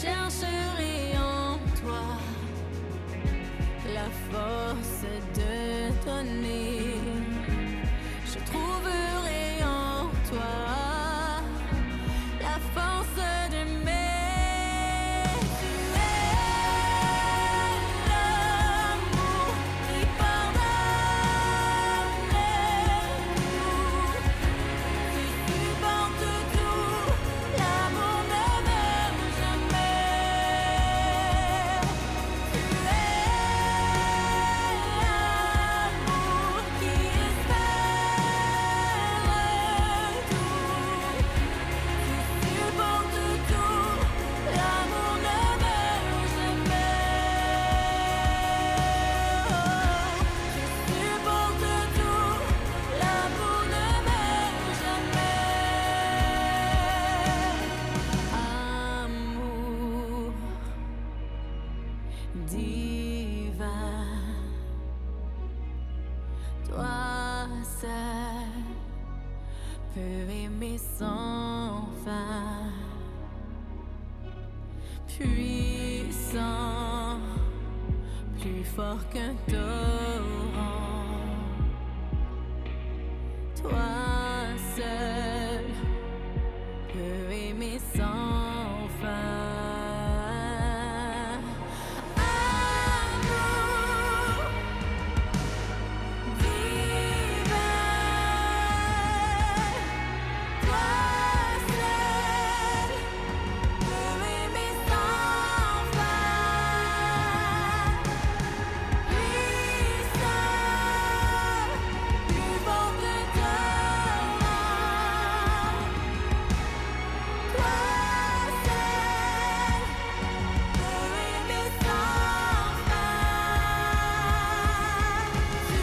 chercherai en toi la force de donner. Je trouverai en toi la force d'aimer. Tu es l'amour qui pardonne tout. Tu supportes tout. L'amour ne meurt jamais. Tu es l'amour qui espère tout. Tu supportes tout. L'amour ne meurt jamais. Tu supportes tout. L'amour ne meurt jamais. Amour divin, toi seul peux aimer sans fin, puissant, plus fort qu'un torrent. Toi seul peux aimer sans fin. Amour divin, toi seul peux aimer sans fin. Puissant, plus fort que torrent. Toi seul peux aimer sans fin. Tu es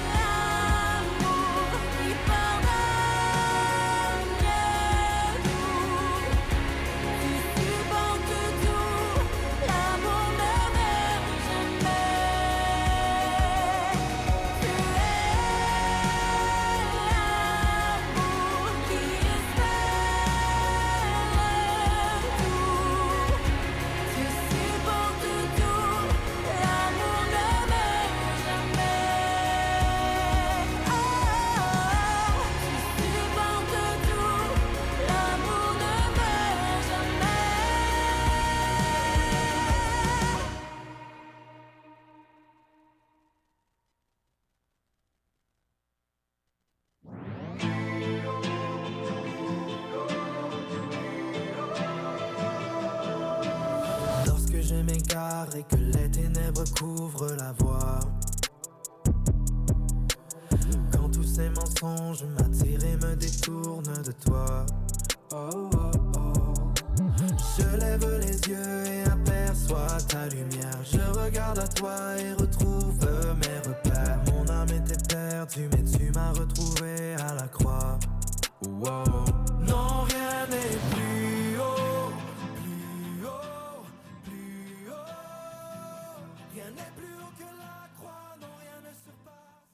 l'amour qui pardonne tout. Tu supportes tout. L'amour ne meurt jamais. Tu es l'amour qui espère tout. Tu supportes tout. L'amour ne meurt jamais. Oh, tu supportes tout. L'amour ne meurt Lorsque je m'égare et que les ténèbres couvrent la voie, quand tous ces mensonges m'attirent et me détournent de toi, oh, oh, oh. Je lève les yeux et aperçois ta lumière. Je regarde à toi et retrouve mes repères. Mon âme était perdue mais tu m'as retrouvé à la croix. Wow. Non, rien n'est plus haut, plus haut, plus haut. Rien n'est plus haut que la croix, non, rien ne surpasse.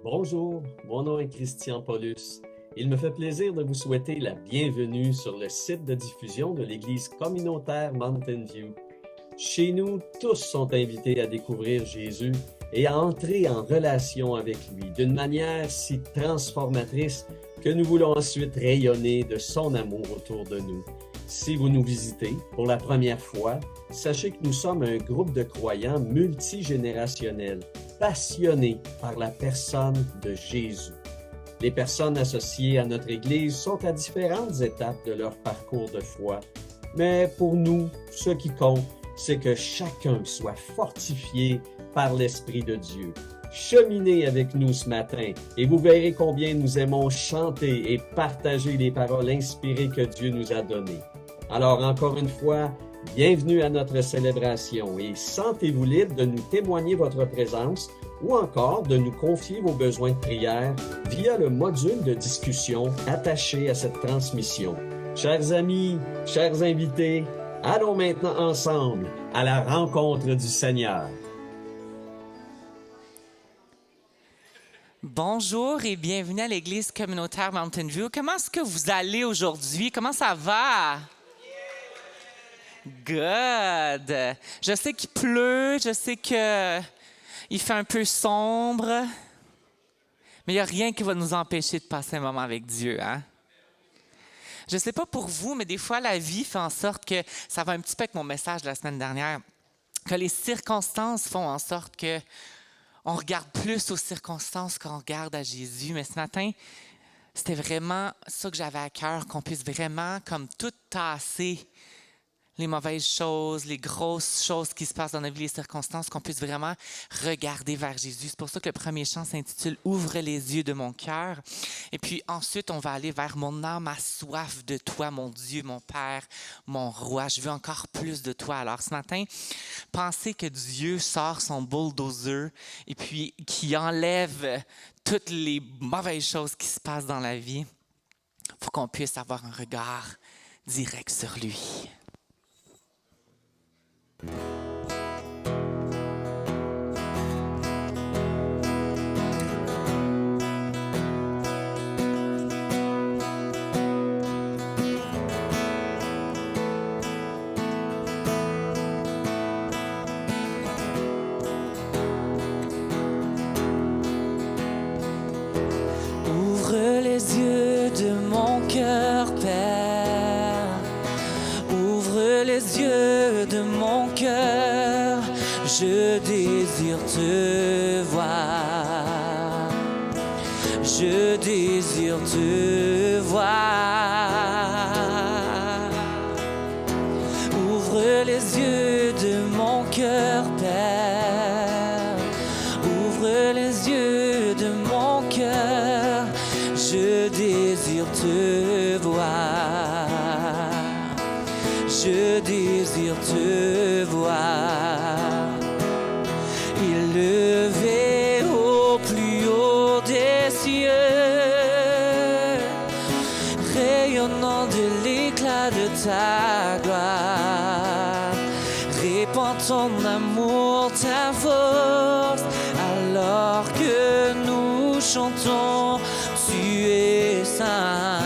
Bonjour, mon nom est Christian Paulus. Il me fait plaisir de vous souhaiter la bienvenue sur le site de diffusion de l'Église communautaire Mountain View. Chez nous, tous sont invités à découvrir Jésus et à entrer en relation avec lui d'une manière si transformatrice que nous voulons ensuite rayonner de son amour autour de nous. Si vous nous visitez pour la première fois, sachez que nous sommes un groupe de croyants multigénérationnels, passionnés par la personne de Jésus. Les personnes associées à notre Église sont à différentes étapes de leur parcours de foi. Mais pour nous, ce qui compte, c'est que chacun soit fortifié par l'Esprit de Dieu. Cheminez avec nous ce matin et vous verrez combien nous aimons chanter et partager les paroles inspirées que Dieu nous a données. Alors encore une fois, bienvenue à notre célébration et sentez-vous libre de nous témoigner votre présence ou encore de nous confier vos besoins de prière via le module de discussion attaché à cette transmission. Chers amis, chers invités, Allons maintenant ensemble à la rencontre du Seigneur. Bonjour et bienvenue à l'Église communautaire Mountain View. Comment est-ce que vous allez aujourd'hui? Comment ça va? Good! Je sais qu'il pleut, je sais qu'il fait un peu sombre, mais il n'y a rien qui va nous empêcher de passer un moment avec Dieu, hein? Je ne sais pas pour vous, mais des fois, la vie fait en sorte que, ça va un petit peu avec mon message de la semaine dernière, que les circonstances font en sorte que on regarde plus aux circonstances qu'on regarde à Jésus. Mais ce matin, c'était vraiment ça que j'avais à cœur, qu'on puisse vraiment, comme tout tasser les mauvaises choses, les grosses choses qui se passent dans notre vie, les circonstances, qu'on puisse vraiment regarder vers Jésus. C'est pour ça que le premier chant s'intitule « Ouvre les yeux de mon cœur ». Et puis ensuite, on va aller vers « Mon âme a soif de toi, mon Dieu, mon Père, mon Roi. Je veux encore plus de toi. » Alors ce matin, pensez que Dieu sort son bulldozer et puis qui enlève toutes les mauvaises choses qui se passent dans la vie. Il faut qu'on puisse avoir un regard direct sur lui. Ouvre les yeux de mon cœur, Père. Ouvre les yeux de mon cœur. Je désire te voir. Je désire te voir. Ouvre les yeux de mon cœur, Père. Ouvre les yeux de mon cœur. Je désire te voir. Je désire te voir. Élevé au plus haut des cieux, rayonnant de l'éclat de ta gloire, répands ton amour, ta force, alors que nous chantons, tu es saint.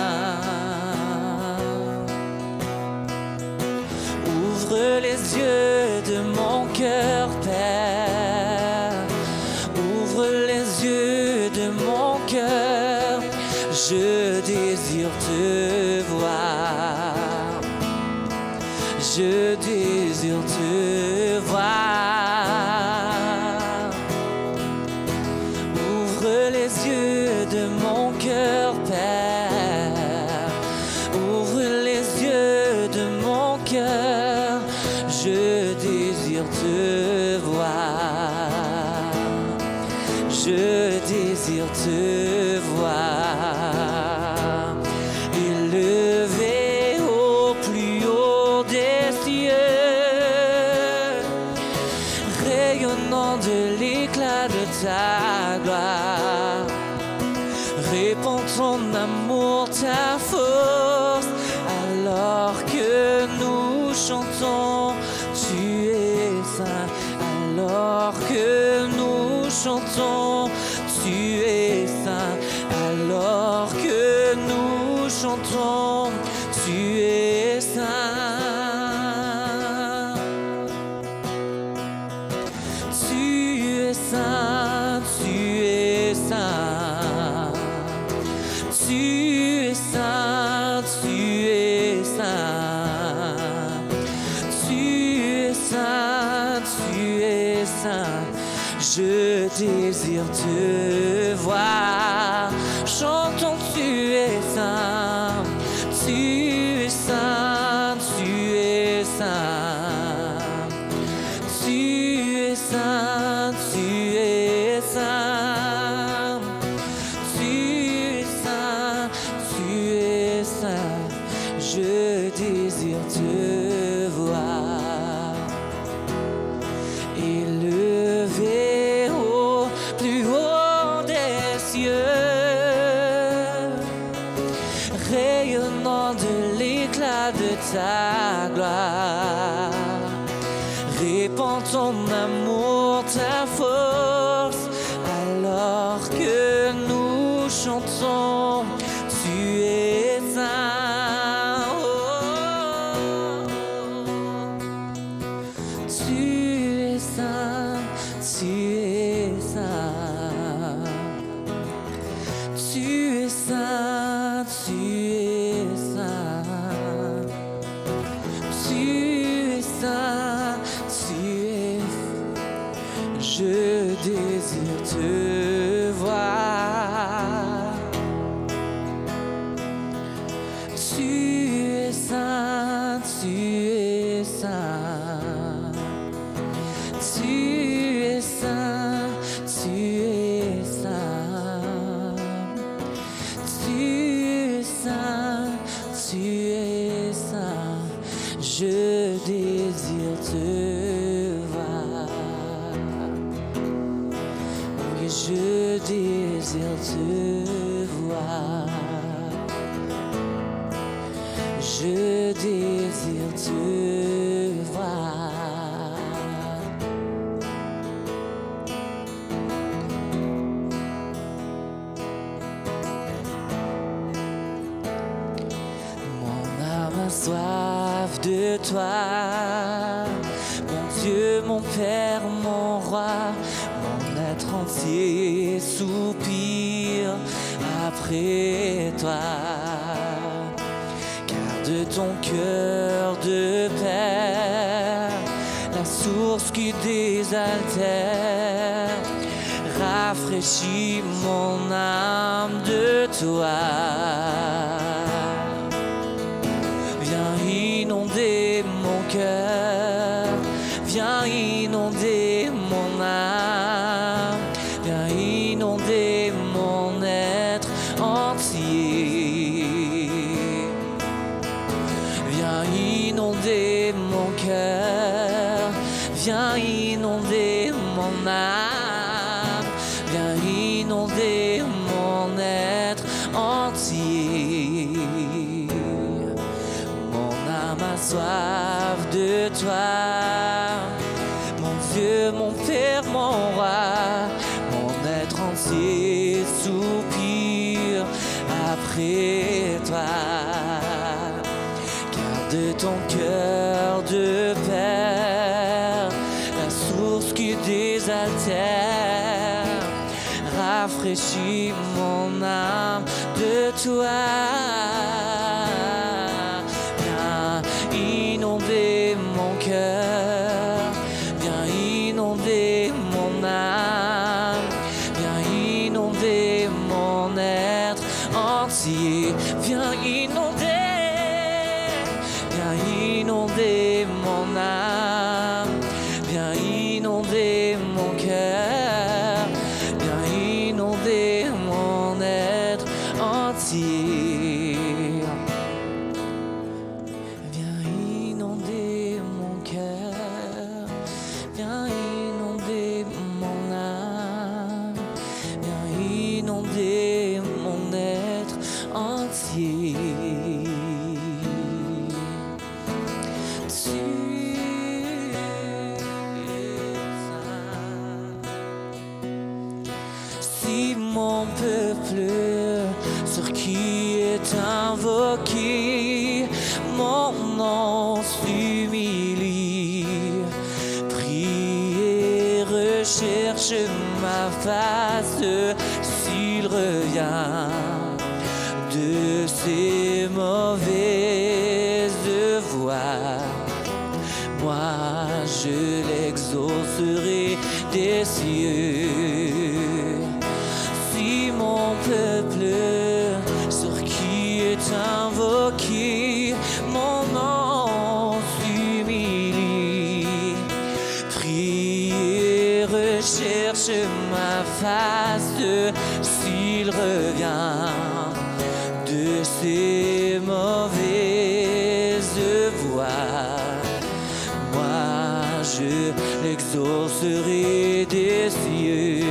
Ouvre les yeux de mon cœur, Père. Ouvre les yeux de mon cœur. Je désire te voir. Je désire te voir. Ouvre les yeux de mon cœur, Père. Ouvre les yeux de mon cœur. Je désire te voir. Je désire te voir. Élevé au plus haut des cieux, rayonnant de l'éclat de ta gloire, répands ton amour, ta force, alors que nous chantons, tu es saint. Alors que nous chantons, tu es saint. Alors que nous chantons, tu es saint. Tu es saint, tu es saint. Tu es saint, tu es saint. Tu es saint, tu es saint. Je désire te voir. Chantons, tu es saint. Tu es saint, tu es saint. Tu es saint, tu es saint. Tu es saint, tu es saint. Je désire te voir. Élevé au plus haut des cieux, rayonnant de l'éclat de ta ta gloire. Répands ton amour, ta force, alors que nous chantons, tu es saint. Oh, tu es saint, tu es saint. Tu es saint, tu es saint. Tu es saint, tu es. Je désire te voir. Tu es saint, tu es saint. Tu es saint, tu es saint. Tu es saint, tu es saint. Je désire te voir. Oui, je désire te voir. Je désire te voir. Mon âme a soif de toi, mon Dieu, mon Père, mon roi, mon être entier soupire après toi. Car de ton cœur de Père, la source qui désaltère, rafraîchit mon âme de toi. Viens inonder mon cœur, viens inonder mon âme, viens inonder mon être entier. Viens inonder mon cœur, viens inonder mon âme, viens inonder mon être entier. Mon âme a soif de toi, mon Dieu, mon Père, mon roi, mon être entier soupire après toi. Car de ton cœur de Père, la source qui désaltère, rafraîchit mon âme de toi. Viens inonder mon cœur, viens inonder mon âme, viens inonder mon être entier. Viens inonder mon âme, viens inonder mon cœur, viens inonder mon être entier. Viens inonder mon cœur, viens inonder mon âme, viens inonder mon être entier. Si mon peuple sur qui est invoqué mon nom s'humilie, prie et recherche ma face, s'il revient de ses mauvaises voies, moi je l'exaucerai des cieux. Si mon peuple sur qui est invoqué mon nom s'humilie, prie et recherche ma face, s'il revient de ses mauvaises voies, moi je l'exaucerai des cieux.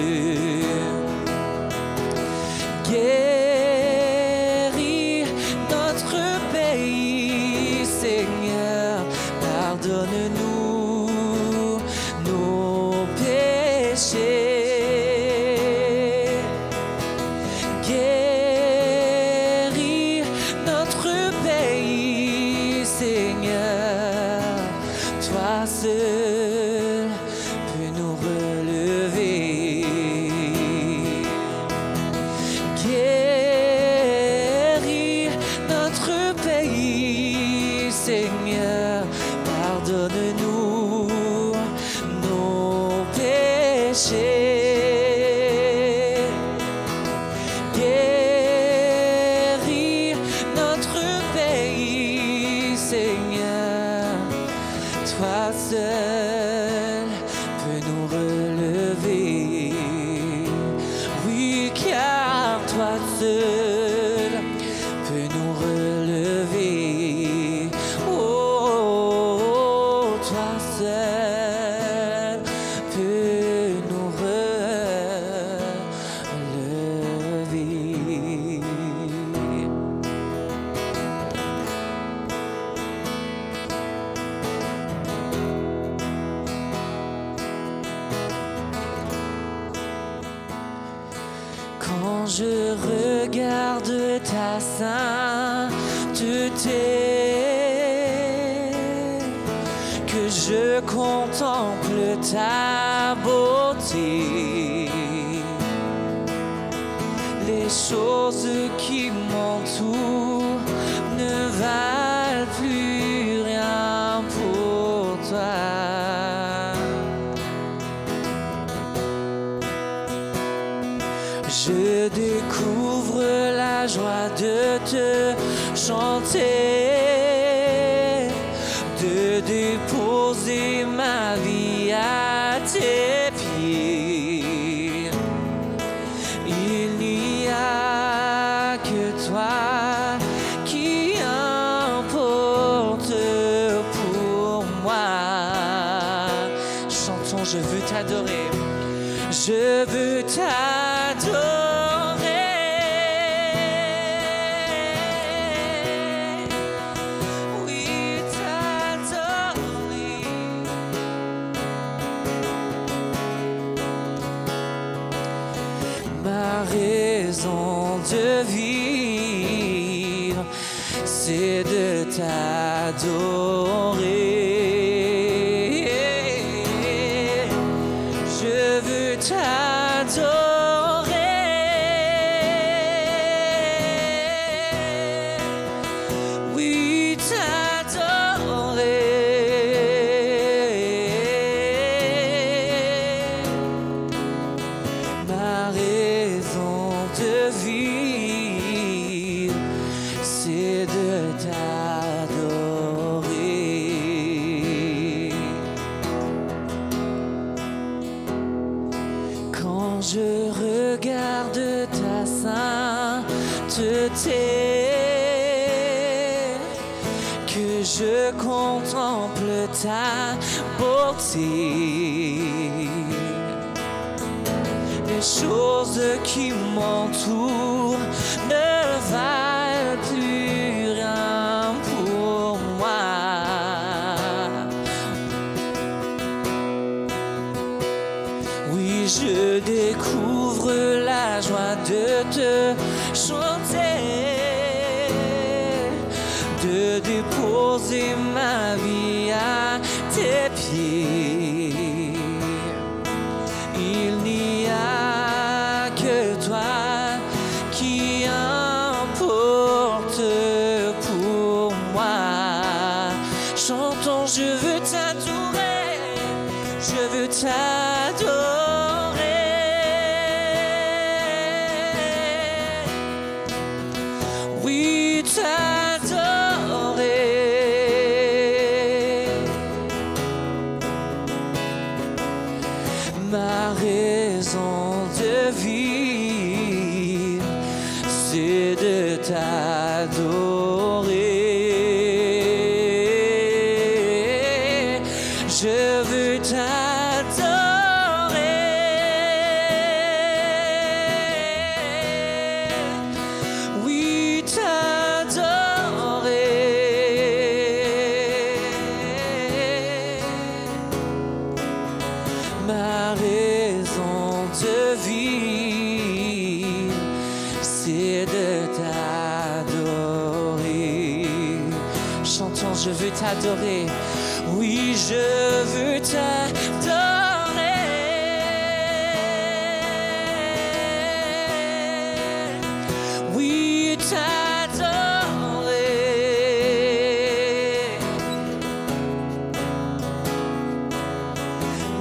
Guéris notre pays, Seigneur, pardonne-nous nos péchés. Guéris notre pays, Seigneur. Toi seul peux nous relever. Guéris notre pays, Seigneur. Pardonne-nous nos péchés. Guéris notre pays, Seigneur. Toi seul peux nous relever. Oui, car toi seul peux nous relever. Oh, toi seul peux nous relever. Quand je regarde ta sainteté, que je contemple ta beauté, les choses qui m'entourent ne valent plus rien pour toi. Je découvre la joie de te chanter, de déposer ma vie à tes pieds. Il n'y a que toi qui importe pour moi. Chantons, je veux t'adorer. Je veux t'adorer. Oui, t'adorer. Ma raison de vivre, c'est de t'adorer. Je veux t'adorer. Oui, t'adorer. Ma raison de vivre, c'est de t'adorer. Quand je regarde ta sainteté, que je contemple ta beauté, les choses qui m'entourent ne valent plus rien pour moi. Oui, je découvre la joie de te chanter, de déposer ma vie à tes pieds. Il n'y a que toi qui importe pour moi. Chantons, je veux t'adorer, je veux t'adorer. Oui, t'adorer. Ma raison de vivre, c'est de t'adorer. Je veux t'adorer. Oui, t'adorer. t'adorer. Oui, je veux t'adorer. Oui, t'adorer.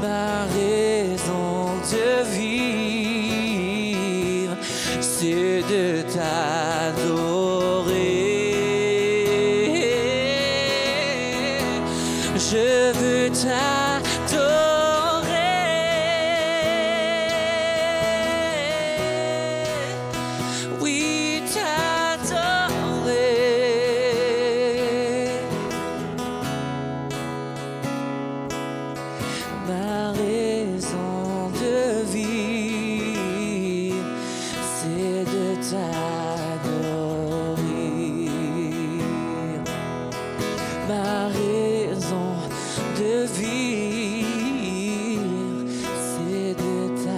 Ma raison de vivre, c'est de t'adorer. Je veux t'adorer. Oui, t'adorer. Ma raison de vivre, c'est de t'adorer. Ma raison de vivre, c'est de t'adorer.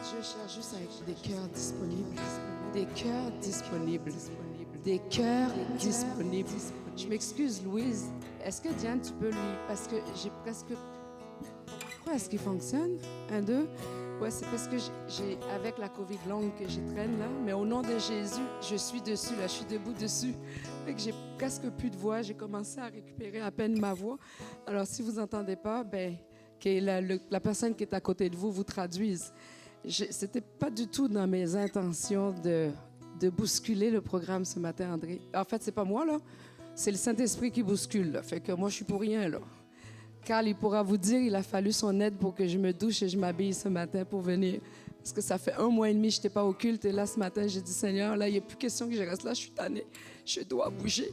Je cherche juste avec des cœurs disponibles. Des cœurs disponibles. Des cœurs disponibles. Je m'excuse, Louise. Est-ce que Diane, tu peux lui... Parce que j'ai presque... Pourquoi est-ce qu'il fonctionne? 1, 2. Ouais, c'est parce que j'ai avec la COVID longue que je traîne là. Mais au nom de Jésus, je suis dessus, là. Je suis debout dessus. Fait que j'ai presque plus de voix. J'ai commencé à récupérer à peine ma voix. Alors, si vous n'entendez pas, ben, que la personne qui est à côté de vous vous traduise. C'était pas du tout dans mes intentions de bousculer le programme ce matin, André. En fait, c'est pas moi, là. C'est le Saint-Esprit qui bouscule, là. Fait que moi, je suis pour rien, là. Carl, il pourra vous dire, il a fallu son aide pour que je me douche et je m'habille ce matin pour venir. Parce que ça fait 1 mois et demi que je n'étais pas au culte. Et là, ce matin, j'ai dit, Seigneur, là, il n'y a plus question que je reste là. Je suis tannée. Je dois bouger.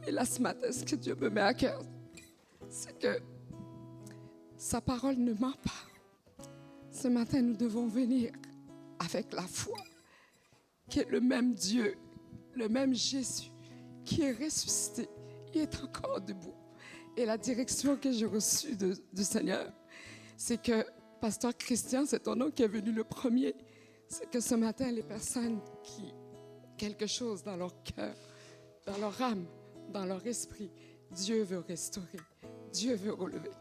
Et là, ce matin, ce que Dieu me met à cœur, c'est que sa parole ne ment pas. Ce matin, nous devons venir avec la foi, qui est le même Dieu, le même Jésus, qui est ressuscité, il est encore debout. Et la direction que j'ai reçue du Seigneur, c'est que, Pasteur Christian, c'est ton nom qui est venu le premier, c'est que ce matin, les personnes qui quelque chose dans leur cœur, dans leur âme, dans leur esprit, Dieu veut restaurer, Dieu veut relever,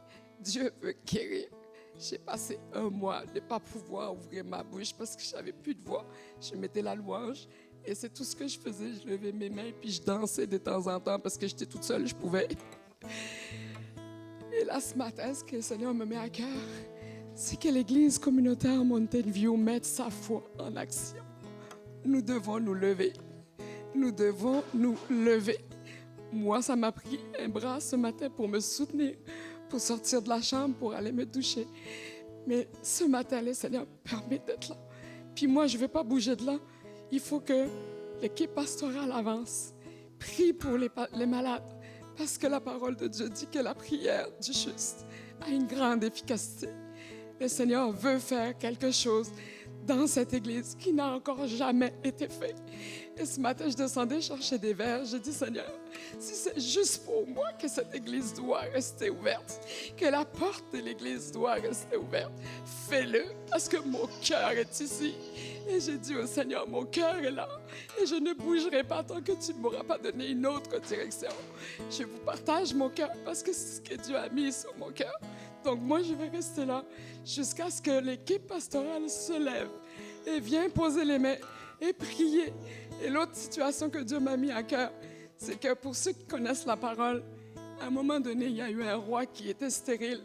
Dieu veut guérir. J'ai passé 1 mois de ne pas pouvoir ouvrir ma bouche parce que je n'avais plus de voix. Je mettais la louange et c'est tout ce que je faisais. Je levais mes mains puis je dansais de temps en temps parce que j'étais toute seule, je pouvais. Et là, ce matin, ce que le Seigneur me met à cœur, c'est que l'Église communautaire Mountain View mette sa foi en action. Nous devons nous lever. Nous devons nous lever. Moi, ça m'a pris un bras ce matin pour me soutenir, pour sortir de la chambre, pour aller me doucher. Mais ce matin, le Seigneur me permet d'être là. Puis moi, je ne vais pas bouger de là. il faut que l'équipe pastorale avance. Prie pour les malades, parce que la parole de Dieu dit que la prière du juste a une grande efficacité. Le Seigneur veut faire quelque chose dans cette église qui n'a encore jamais été fait. Et ce matin, je descendais chercher des verres. J'ai dit, Seigneur, si c'est juste pour moi que cette église doit rester ouverte, que la porte de l'église doit rester ouverte, fais-le, parce que mon cœur est ici. Et j'ai dit au Seigneur, mon cœur est là, et je ne bougerai pas tant que tu ne m'auras pas donné une autre direction. Je vous partage mon cœur, parce que c'est ce que Dieu a mis sur mon cœur. Donc moi, je vais rester là jusqu'à ce que l'équipe pastorale se lève et vienne poser les mains et prier. Et l'autre situation que Dieu m'a mis à cœur, c'est que pour ceux qui connaissent la parole, à un moment donné, il y a eu un roi qui était stérile,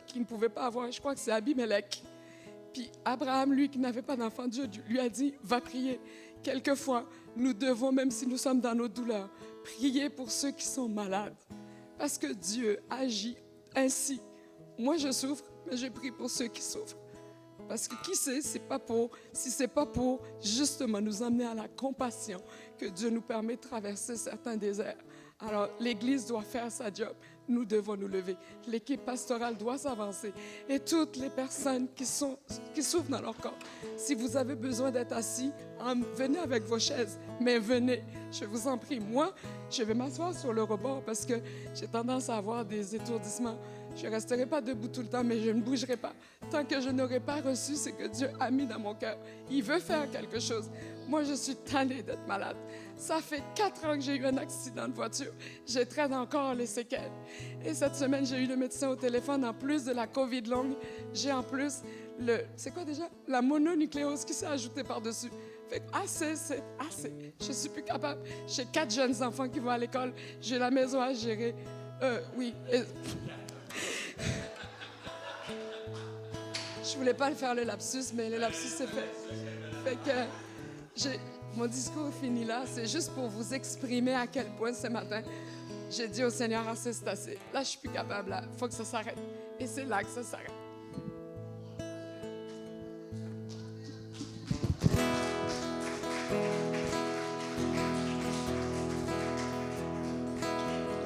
qui ne pouvait pas avoir, je crois que c'est Abimelech. Puis Abraham, lui, qui n'avait pas d'enfant, Dieu lui a dit, va prier. Quelquefois, nous devons, même si nous sommes dans nos douleurs, prier pour ceux qui sont malades. Parce que Dieu agit ainsi. Moi, je souffre, mais je prie pour ceux qui souffrent. Parce que qui sait, si ce n'est pas pour justement nous emmener à la compassion que Dieu nous permet de traverser certains déserts. Alors, l'Église doit faire sa job. Nous devons nous lever. L'équipe pastorale doit s'avancer. Et toutes les personnes qui souffrent dans leur corps, si vous avez besoin d'être assis, venez avec vos chaises, mais venez, je vous en prie. Moi, je vais m'asseoir sur le rebord parce que j'ai tendance à avoir des étourdissements. Je ne resterai pas debout tout le temps, mais je ne bougerai pas. Tant que je n'aurai pas reçu ce que Dieu a mis dans mon cœur. Il veut faire quelque chose. Moi, je suis tannée d'être malade. Ça fait 4 ans que j'ai eu un accident de voiture. Je traîne encore les séquelles. Et cette semaine, j'ai eu le médecin au téléphone. En plus de la COVID longue, j'ai en plus c'est quoi déjà? La mononucléose qui s'est ajoutée par-dessus. Fait que assez, c'est assez. Je ne suis plus capable. J'ai 4 jeunes enfants qui vont à l'école. J'ai la maison à gérer. Oui. Je voulais pas faire le lapsus, mais le lapsus s'est fait. Fait que mon discours est fini là. C'est juste pour vous exprimer à quel point ce matin, j'ai dit au Seigneur, assez, c'est assez. Là, je suis plus capable. Là, faut que ça s'arrête. Et c'est là que ça s'arrête.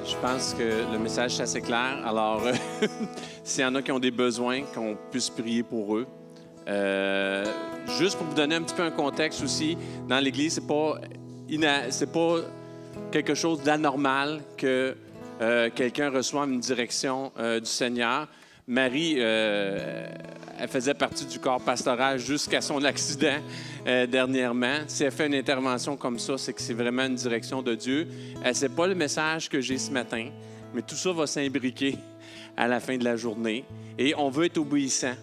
Je pense que le message est assez clair. Alors, s'il y en a qui ont des besoins, qu'on puisse prier pour eux. Juste pour vous donner un petit peu un contexte aussi, dans l'Église, c'est pas quelque chose d'anormal que quelqu'un reçoive une direction du Seigneur. Marie, elle faisait partie du corps pastoral jusqu'à son accident dernièrement. Si elle fait une intervention comme ça, c'est que c'est vraiment une direction de Dieu. Ce n'est pas le message que j'ai ce matin, mais tout ça va s'imbriquer à la fin de la journée. Et on veut être obéissant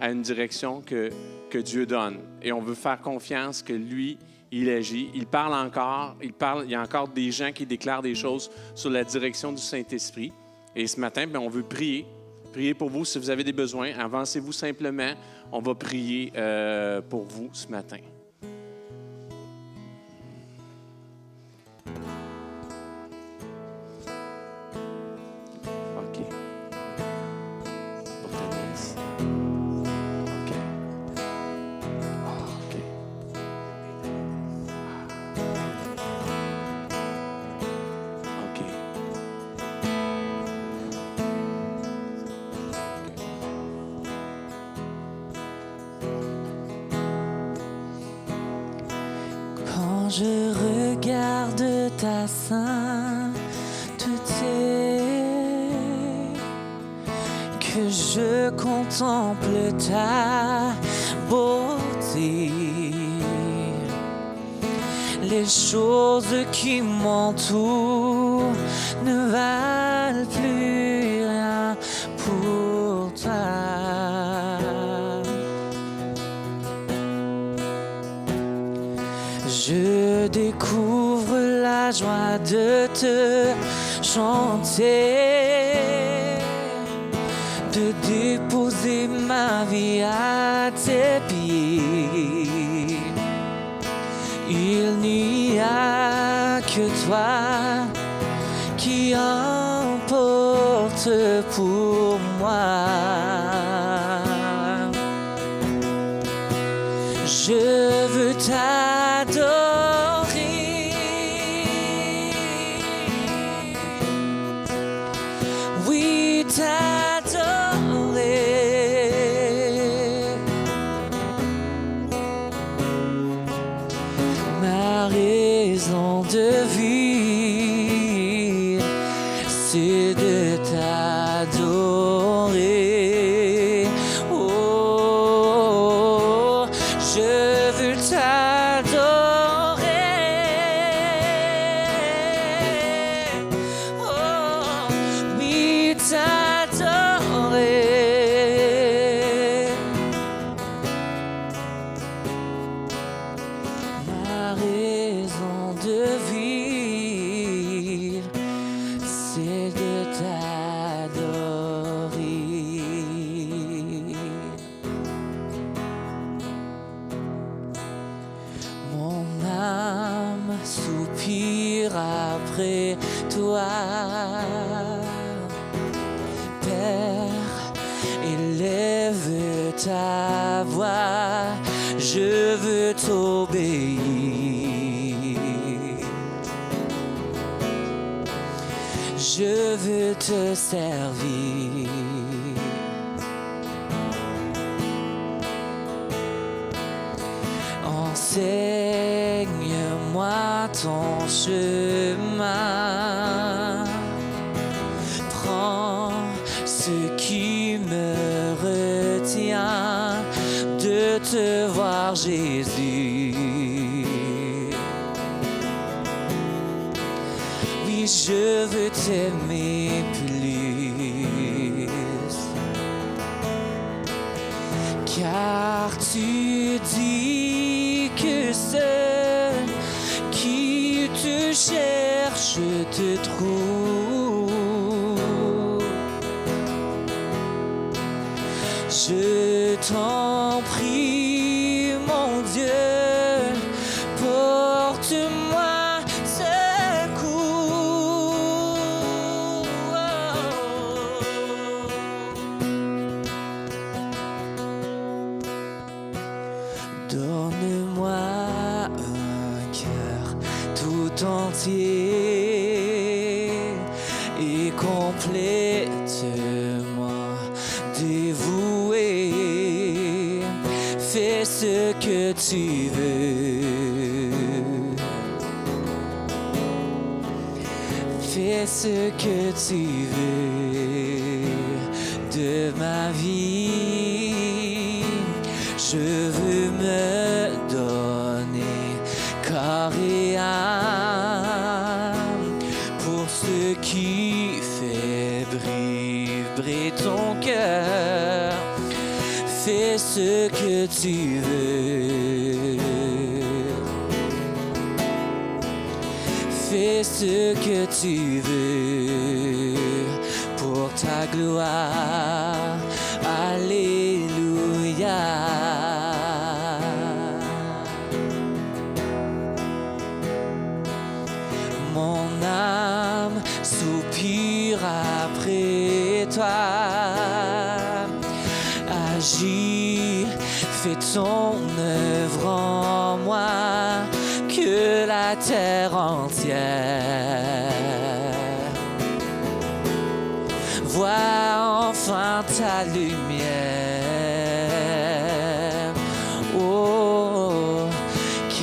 à une direction que Dieu donne. Et on veut faire confiance que lui, il agit. Il parle encore. Il y a encore des gens qui déclarent des choses sur la direction du Saint-Esprit. Et ce matin, bien, on veut prier. Priez pour vous si vous avez des besoins. Avancez-vous simplement. On va prier pour vous ce matin. OK. Pour ta nièce. OK. OK. OK. Quand je regarde ta sainteté, que je contemple ta beauté, les choses qui m'entourent ne valent plus rien pour toi. Je découvre la joie de te chanter, de déposer ma vie à tes pieds. Il n'y a que toi qui importe pour moi. Je veux ta raison de vivre, c'est de t'adorer. Oh, je veux t'adorer. Oh, oui, t'adorer. La raison de vivre, c'est de t'adorer. Mon âme soupire après toi. Père, élève ta voix, je veux t'obéir. Je veux te servir. Enseigne-moi ton chemin. Prends ce qui me retient de te voir, Jésus. Oui, je veux t'aimer plus, car tu dis que ceux qui te cherchent te trouvent. Je t'en prie, mon Dieu, porte-moi secours. Donne-moi un cœur tout entier et complètement dévoué. Fais ce que tu veux. Fais ce que tu veux de ma vie. Je veux me donner corps et âme pour ce qui fait vibrer ton cœur. Fais ce que tu veux. Fais ce que tu veux pour ta gloire. Alléluia. Mon âme soupire après toi. Agis, fais ton œuvre en moi, que la terre entière voit enfin ta lumière. Oh,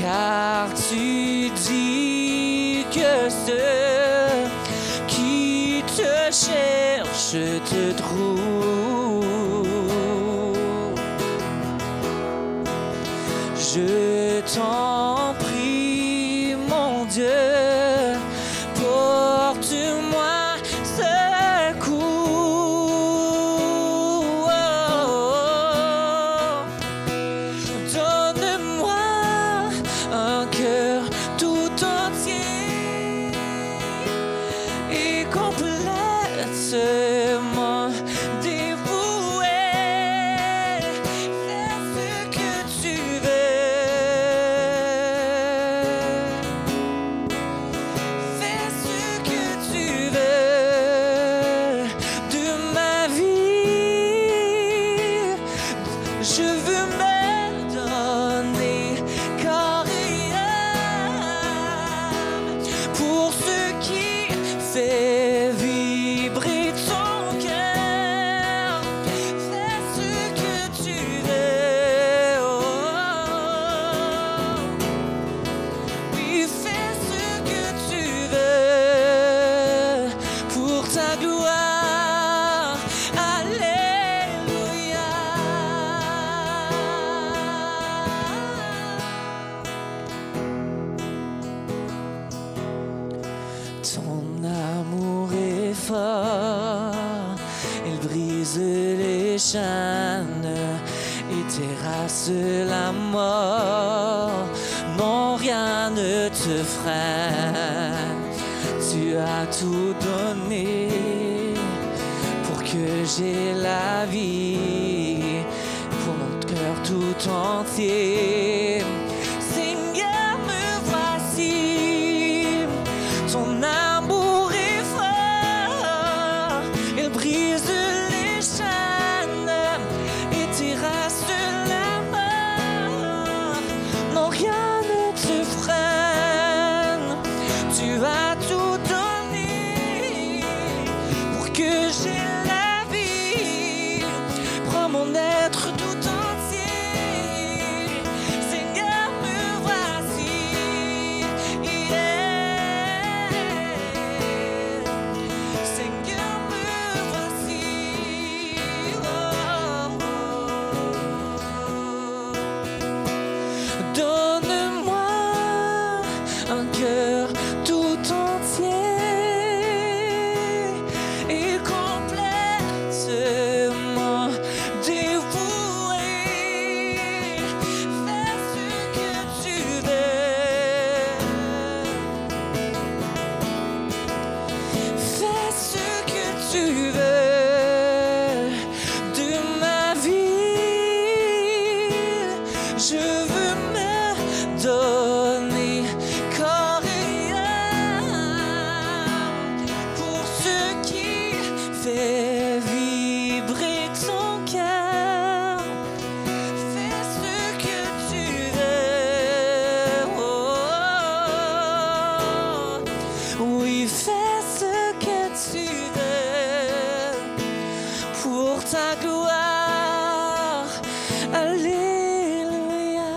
car tu dis que ceux qui te cherchent te trouvent. Je t'en prie, mon Dieu, porte-moi secours. Donne-moi un cœur tout entier et complètement dévoué. Fais ce que tu fais ce que tu veux de ma vie. Je veux me donner corps et âme pour ce qui fait vibrer ton Ton amour est fort, il brise les chaînes et terrasse la mort. Non, rien ne te freine. Tu as tout donné pour que j'ai la vie, pour mon cœur tout entier. Seigneur, me voici. Ton amour est fort, il brise les chaînes et terrasse la mort. Non, rien ne te freine. Tu as tout donné pour que j'ai la vie. Prends mon être tout entier. Seigneur, me voici. Yeah. Seigneur, me voici. Oh, oh. Donne-moi un cœur tout entier et complètement dévoué. Fais ce que tu veux. Fais ce que tu veux de ma vie. Je veux me donner corps et âme pour ce qui fait vibrer ton cœur. Fais ce que tu veux. Oh, oh, oh. Oui, fais ce que tu veux pour ta gloire. Alléluia.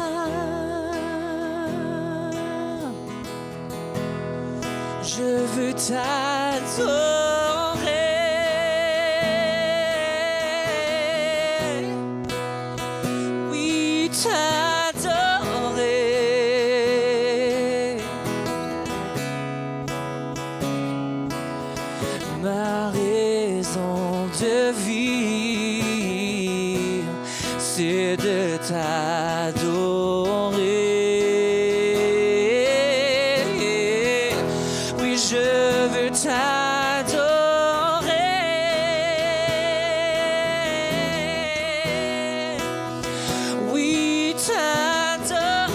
Je veux t'adorer. Oui, t'adorer. Ma raison de vivre, c'est de t'adorer. Oui, je veux t'adorer. Oui, t'adorer.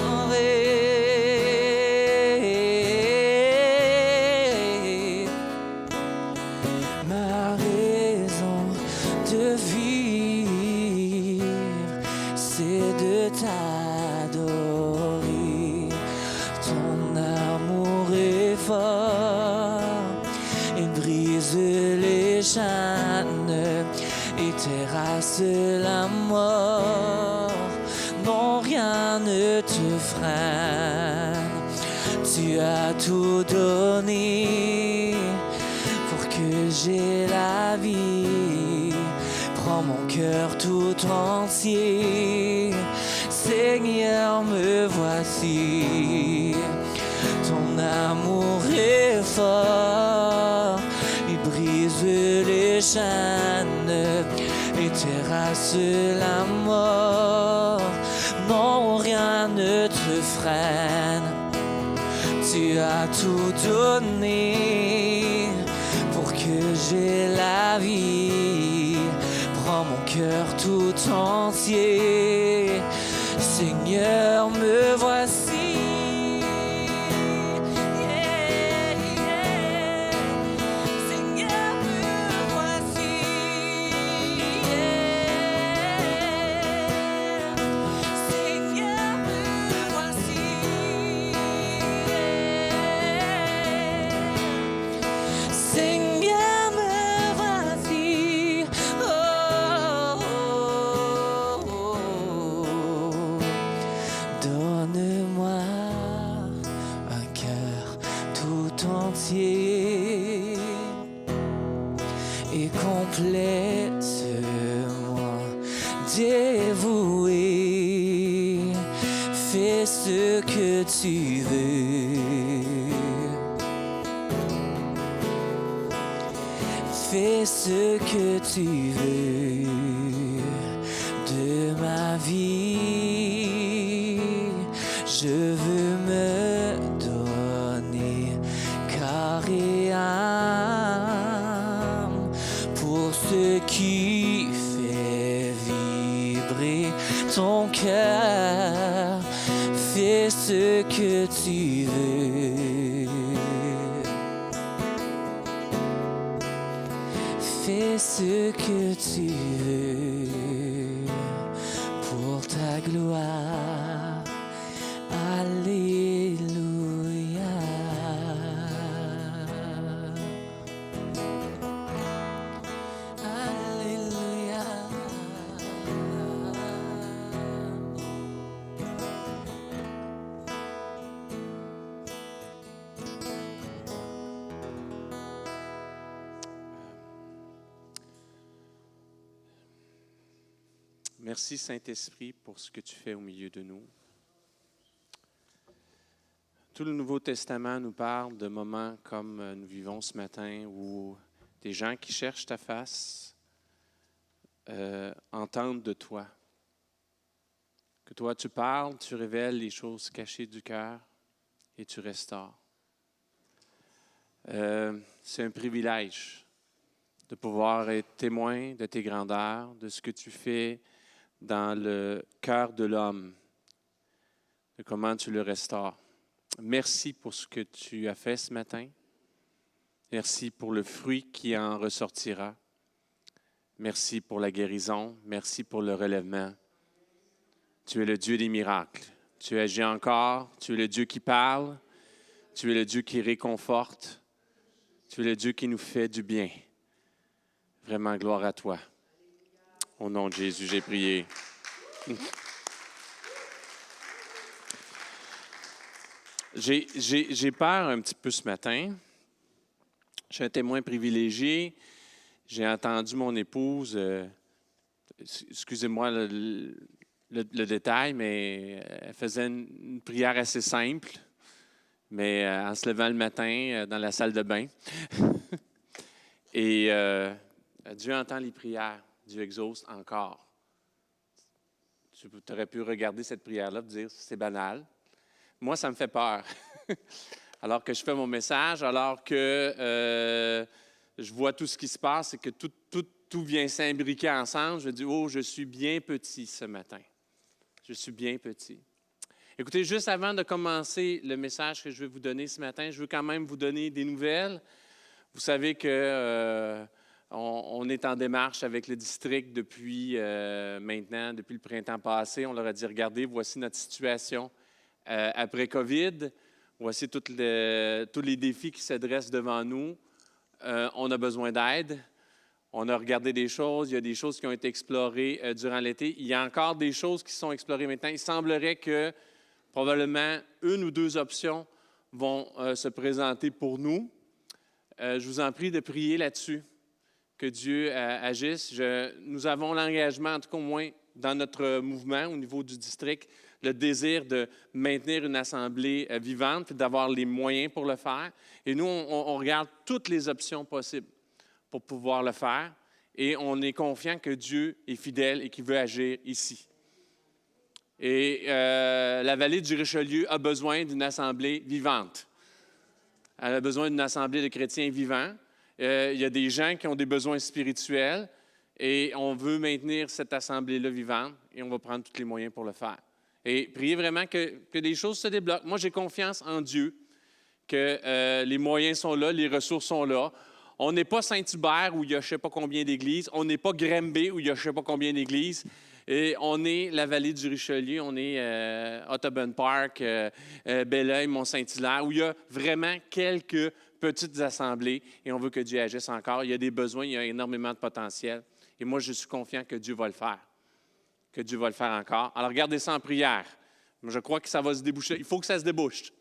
Ma raison de vivre, c'est de t'adorer. Ton amour est fort, il brise les chaînes et terrasse la mort. Non, rien ne te freine. Tu as tout donné pour que j'ai la vie. Prends mon cœur tout entier. Seigneur, me voici. Ton amour est fort, il brise les chaînes et terrasse la mort. Non, rien ne te freine. Tu as tout donné pour que j'ai la vie. Prends mon cœur tout entier. Seigneur, me voici. Yeah, yeah. Seigneur, me voici. Yeah. Seigneur, me voici. Seigneur, me voici. Oh, oh, oh. Donne-moi un cœur tout entier et complètement dévoué. Fais ce que tu veux. Fais ce que tu veux de ma vie. Je veux me donner corps et âme pour ce qui fait vibrer ton cœur. Fais ce que tu veux. Fais ce que tu veux pour ta gloire. Alléluia. Alléluia. Merci Saint-Esprit pour ce que tu fais au milieu de nous. Tout le Nouveau Testament nous parle de moments comme nous vivons ce matin où des gens qui cherchent ta face entendent de toi. Que toi tu parles, tu révèles les choses cachées du cœur et tu restaures. C'est un privilège de pouvoir être témoin de tes grandeurs, de ce que tu fais dans le cœur de l'homme, de comment tu le restaures. Merci pour ce que tu as fait ce matin. Merci pour le fruit qui en ressortira. Merci pour la guérison. Merci pour le relèvement. Tu es le Dieu des miracles. Tu agis encore. Tu es le Dieu qui parle. Tu es le Dieu qui réconforte. Tu es le Dieu qui nous fait du bien. Vraiment, gloire à toi. Au nom de Jésus, j'ai prié. J'ai peur un petit peu ce matin. Je suis un témoin privilégié. J'ai entendu mon épouse, excusez-moi le détail, mais elle faisait une prière assez simple, mais en se levant le matin dans la salle de bain. Et Dieu entend les prières. Dieu exauce encore. Tu aurais pu regarder cette prière-là et dire c'est banal. Moi, ça me fait peur. Alors que je fais mon message, alors que je vois tout ce qui se passe et que tout vient s'imbriquer ensemble, je dis, oh, je suis bien petit ce matin. Je suis bien petit. Écoutez, juste avant de commencer le message que je vais vous donner ce matin, je veux quand même vous donner des nouvelles. Vous savez que on est en démarche avec le district depuis maintenant, depuis le printemps passé. On leur a dit, regardez, voici notre situation après COVID. Voici tous les défis qui s'adressent devant nous. On a besoin d'aide. On a regardé des choses. Il y a des choses qui ont été explorées durant l'été. Il y a encore des choses qui sont explorées maintenant. Il semblerait que probablement une ou deux options vont se présenter pour nous. Je vous en prie de prier là-dessus, que Dieu agisse. Nous avons l'engagement, en tout cas au moins dans notre mouvement au niveau du district, le désir de maintenir une assemblée vivante et d'avoir les moyens pour le faire. Et nous, on regarde toutes les options possibles pour pouvoir le faire. Et on est confiant que Dieu est fidèle et qu'il veut agir ici. Et la vallée du Richelieu a besoin d'une assemblée vivante. Elle a besoin d'une assemblée de chrétiens vivants. Il y a des gens qui ont des besoins spirituels et on veut maintenir cette assemblée-là vivante et on va prendre tous les moyens pour le faire. Et priez vraiment que des choses se débloquent. Moi, j'ai confiance en Dieu, que les moyens sont là, les ressources sont là. On n'est pas Saint-Hubert où il y a je ne sais pas combien d'églises. On n'est pas Granby où il y a je ne sais pas combien d'églises. Et on est la vallée du Richelieu, on est Audubon Park, Belleuil, Mont-Saint-Hilaire, où il y a vraiment quelques petites assemblées et on veut que Dieu agisse encore. Il y a des besoins, il y a énormément de potentiel. Et moi, je suis confiant que Dieu va le faire, que Dieu va le faire encore. Alors, gardez ça en prière. Je crois que ça va se déboucher. Il faut que ça se débouche.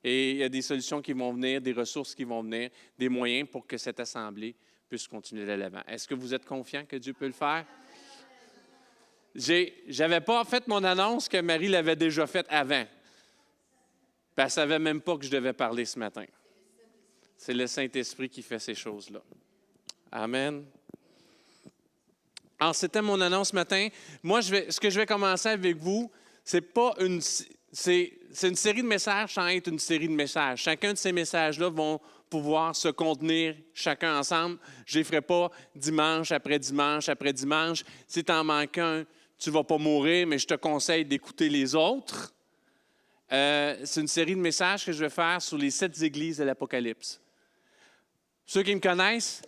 Et il y a des solutions qui vont venir, des ressources qui vont venir, des moyens pour que cette assemblée puisse continuer de l'avant. Est-ce que vous êtes confiant que Dieu peut le faire? J'avais pas fait mon annonce que Marie l'avait déjà faite avant. Puis elle ne savait même pas que je devais parler ce matin. C'est le Saint-Esprit qui fait ces choses-là. Amen. Alors, c'était mon annonce ce matin. Moi, ce que je vais commencer avec vous, c'est une série de messages sans être une série de messages. Chacun de ces messages-là vont pouvoir se contenir chacun ensemble. Je ne les ferai pas dimanche après dimanche après dimanche. Si tu en manques un, tu ne vas pas mourir, mais je te conseille d'écouter les autres. C'est une série de messages que je vais faire sur les 7 églises de l'Apocalypse. Ceux qui me connaissent,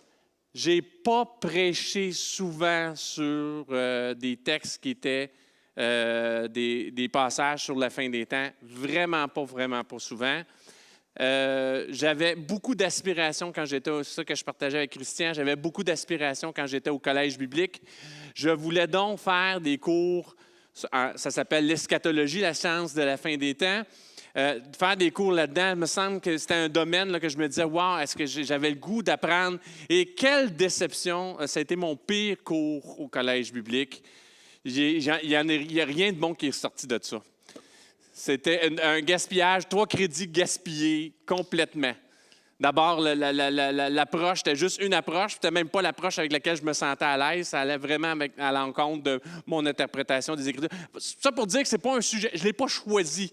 je n'ai pas prêché souvent sur des textes qui étaient des passages sur la fin des temps. Vraiment pas souvent. J'avais beaucoup d'aspirations quand j'étais, c'est ça que je partageais avec Christian, j'avais beaucoup d'aspirations quand j'étais au collège biblique. Je voulais donc faire des cours, ça s'appelle l'eschatologie, la science de la fin des temps. Faire des cours là-dedans, il me semble que c'était un domaine là, que je me disais, wow, est-ce que j'avais le goût d'apprendre? Et quelle déception! Ça a été mon pire cours au collège biblique. Il n'y a rien de bon qui est sorti de ça. C'était un gaspillage, 3 crédits gaspillés complètement. D'abord, l'approche, c'était juste une approche, c'était même pas l'approche avec laquelle je me sentais à l'aise. Ça allait vraiment à l'encontre de mon interprétation des Écritures. Ça pour dire que ce n'est pas un sujet, je ne l'ai pas choisi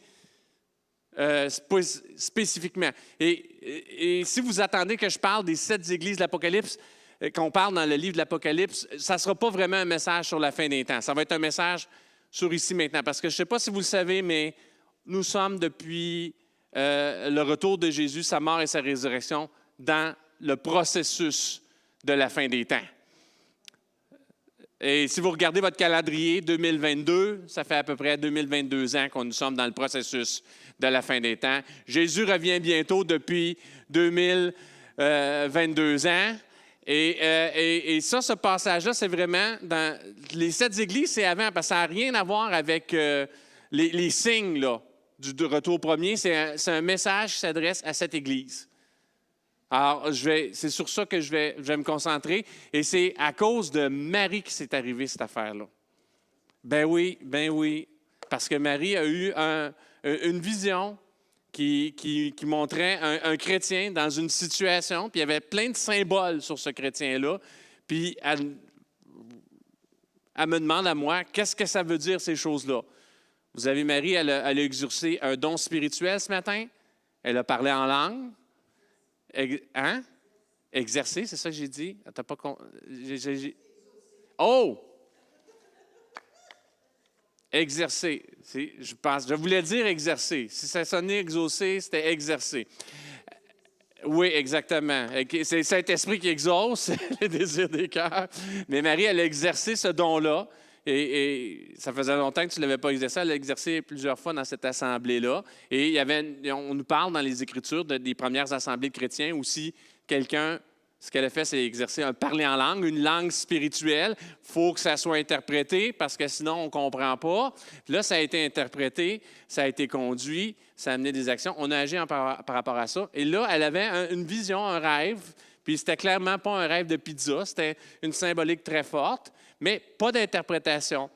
spécifiquement. Et si vous attendez que je parle des 7 églises de l'Apocalypse, qu'on parle dans le livre de l'Apocalypse, ça ne sera pas vraiment un message sur la fin des temps. Ça va être un message sur ici maintenant. Parce que je ne sais pas si vous le savez, mais nous sommes depuis le retour de Jésus, sa mort et sa résurrection, dans le processus de la fin des temps. Et si vous regardez votre calendrier 2022, ça fait à peu près 2022 ans que nous sommes dans le processus de la fin des temps. Jésus revient bientôt depuis 2022 ans. Et ça, ce passage-là, c'est vraiment dans les 7 églises, c'est avant, parce que ça n'a rien à voir avec les signes là, du retour premier. C'est un message qui s'adresse à cette église. Alors, c'est sur ça que je vais me concentrer. Et c'est à cause de Marie que c'est arrivé, cette affaire-là. Ben oui. Parce que Marie a eu une vision qui montrait un chrétien dans une situation, puis il y avait plein de symboles sur ce chrétien-là. Puis elle me demande à moi, qu'est-ce que ça veut dire, ces choses-là? Vous avez Marie, elle a exercé un don spirituel ce matin. Elle a parlé en langue. Hein? Exercer, c'est ça que j'ai dit? T'as pas Oh! Exercer. Je voulais dire exercer. Si ça sonnait exaucer, c'était exercer. Oui, exactement. C'est le Saint-Esprit qui exauce les désirs des cœurs. Mais Marie, elle a exercé ce don-là. Et ça faisait longtemps que tu ne l'avais pas exercé. Elle l'a exercé plusieurs fois dans cette assemblée-là. Et on nous parle dans les Écritures des premières assemblées de chrétiens aussi. Ce qu'elle a fait, c'est exercer un parler en langue, une langue spirituelle. Il faut que ça soit interprété parce que sinon, on ne comprend pas. Puis là, ça a été interprété, ça a été conduit, ça a amené des actions. On a agi par rapport à ça. Et là, elle avait une vision, un rêve. Puis c'était clairement pas un rêve de pizza, c'était une symbolique très forte, mais pas d'interprétation.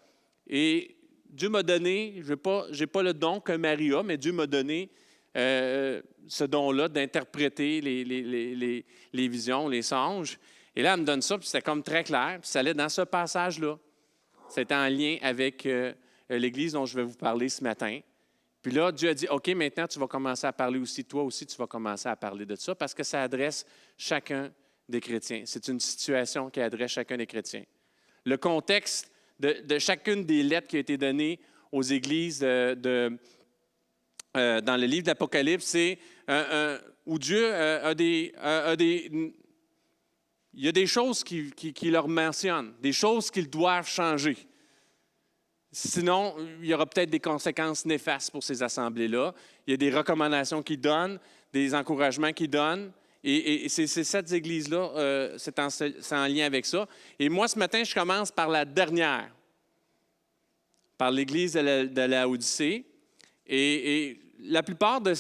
Et Dieu m'a donné, je n'ai pas le don que Marie a, mais Dieu m'a donné ce don-là d'interpréter les visions, les songes. Et là, elle me donne ça, puis c'était comme très clair, puis ça allait dans ce passage-là. C'était en lien avec l'Église dont je vais vous parler ce matin. Puis là, Dieu a dit, OK, maintenant, tu vas commencer à parler aussi, toi aussi, tu vas commencer à parler de ça, parce que ça adresse chacun des chrétiens. C'est une situation qui adresse chacun des chrétiens. Le contexte de chacune des lettres qui a été données aux églises dans le livre d'Apocalypse, c'est où Dieu il y a des choses qui leur mentionnent, des choses qu'ils doivent changer. Sinon, il y aura peut-être des conséquences néfastes pour ces assemblées-là. Il y a des recommandations qu'ils donnent, des encouragements qu'ils donnent. Et ces 7 églises-là, c'est en lien avec ça. Et moi, ce matin, je commence par la dernière, par l'église de la Odyssée. Et la plupart de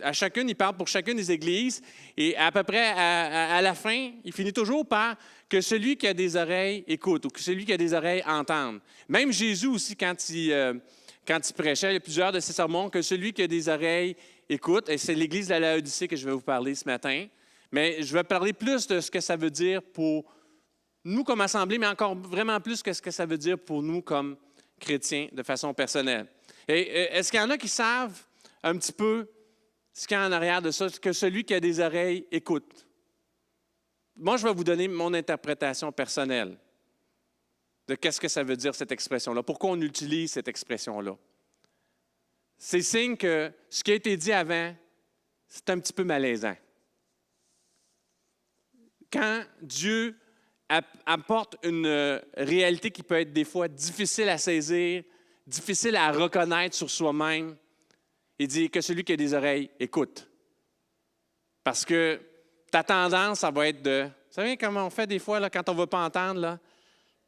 à chacune, il parle pour chacune des églises. Et à peu près à la fin, il finit toujours par que celui qui a des oreilles écoute ou que celui qui a des oreilles entende. Même Jésus aussi, quand il prêchait, il y a plusieurs de ses sermons, que celui qui a des oreilles écoute. Et c'est l'église de la Odyssée que je vais vous parler ce matin. Mais je vais parler plus de ce que ça veut dire pour nous comme assemblée, mais encore vraiment plus que ce que ça veut dire pour nous comme chrétiens de façon personnelle. Et est-ce qu'il y en a qui savent un petit peu ce qu'il y a en arrière de ça, que celui qui a des oreilles écoute? Moi, je vais vous donner mon interprétation personnelle de qu'est-ce que ça veut dire cette expression-là. Pourquoi on utilise cette expression-là? C'est signe que ce qui a été dit avant, c'est un petit peu malaisant. Quand Dieu apporte une réalité qui peut être des fois difficile à saisir, difficile à reconnaître sur soi-même, il dit que celui qui a des oreilles, écoute. Parce que ta tendance, ça va être de... Vous savez comment on fait des fois là, quand on ne veut pas entendre? Là?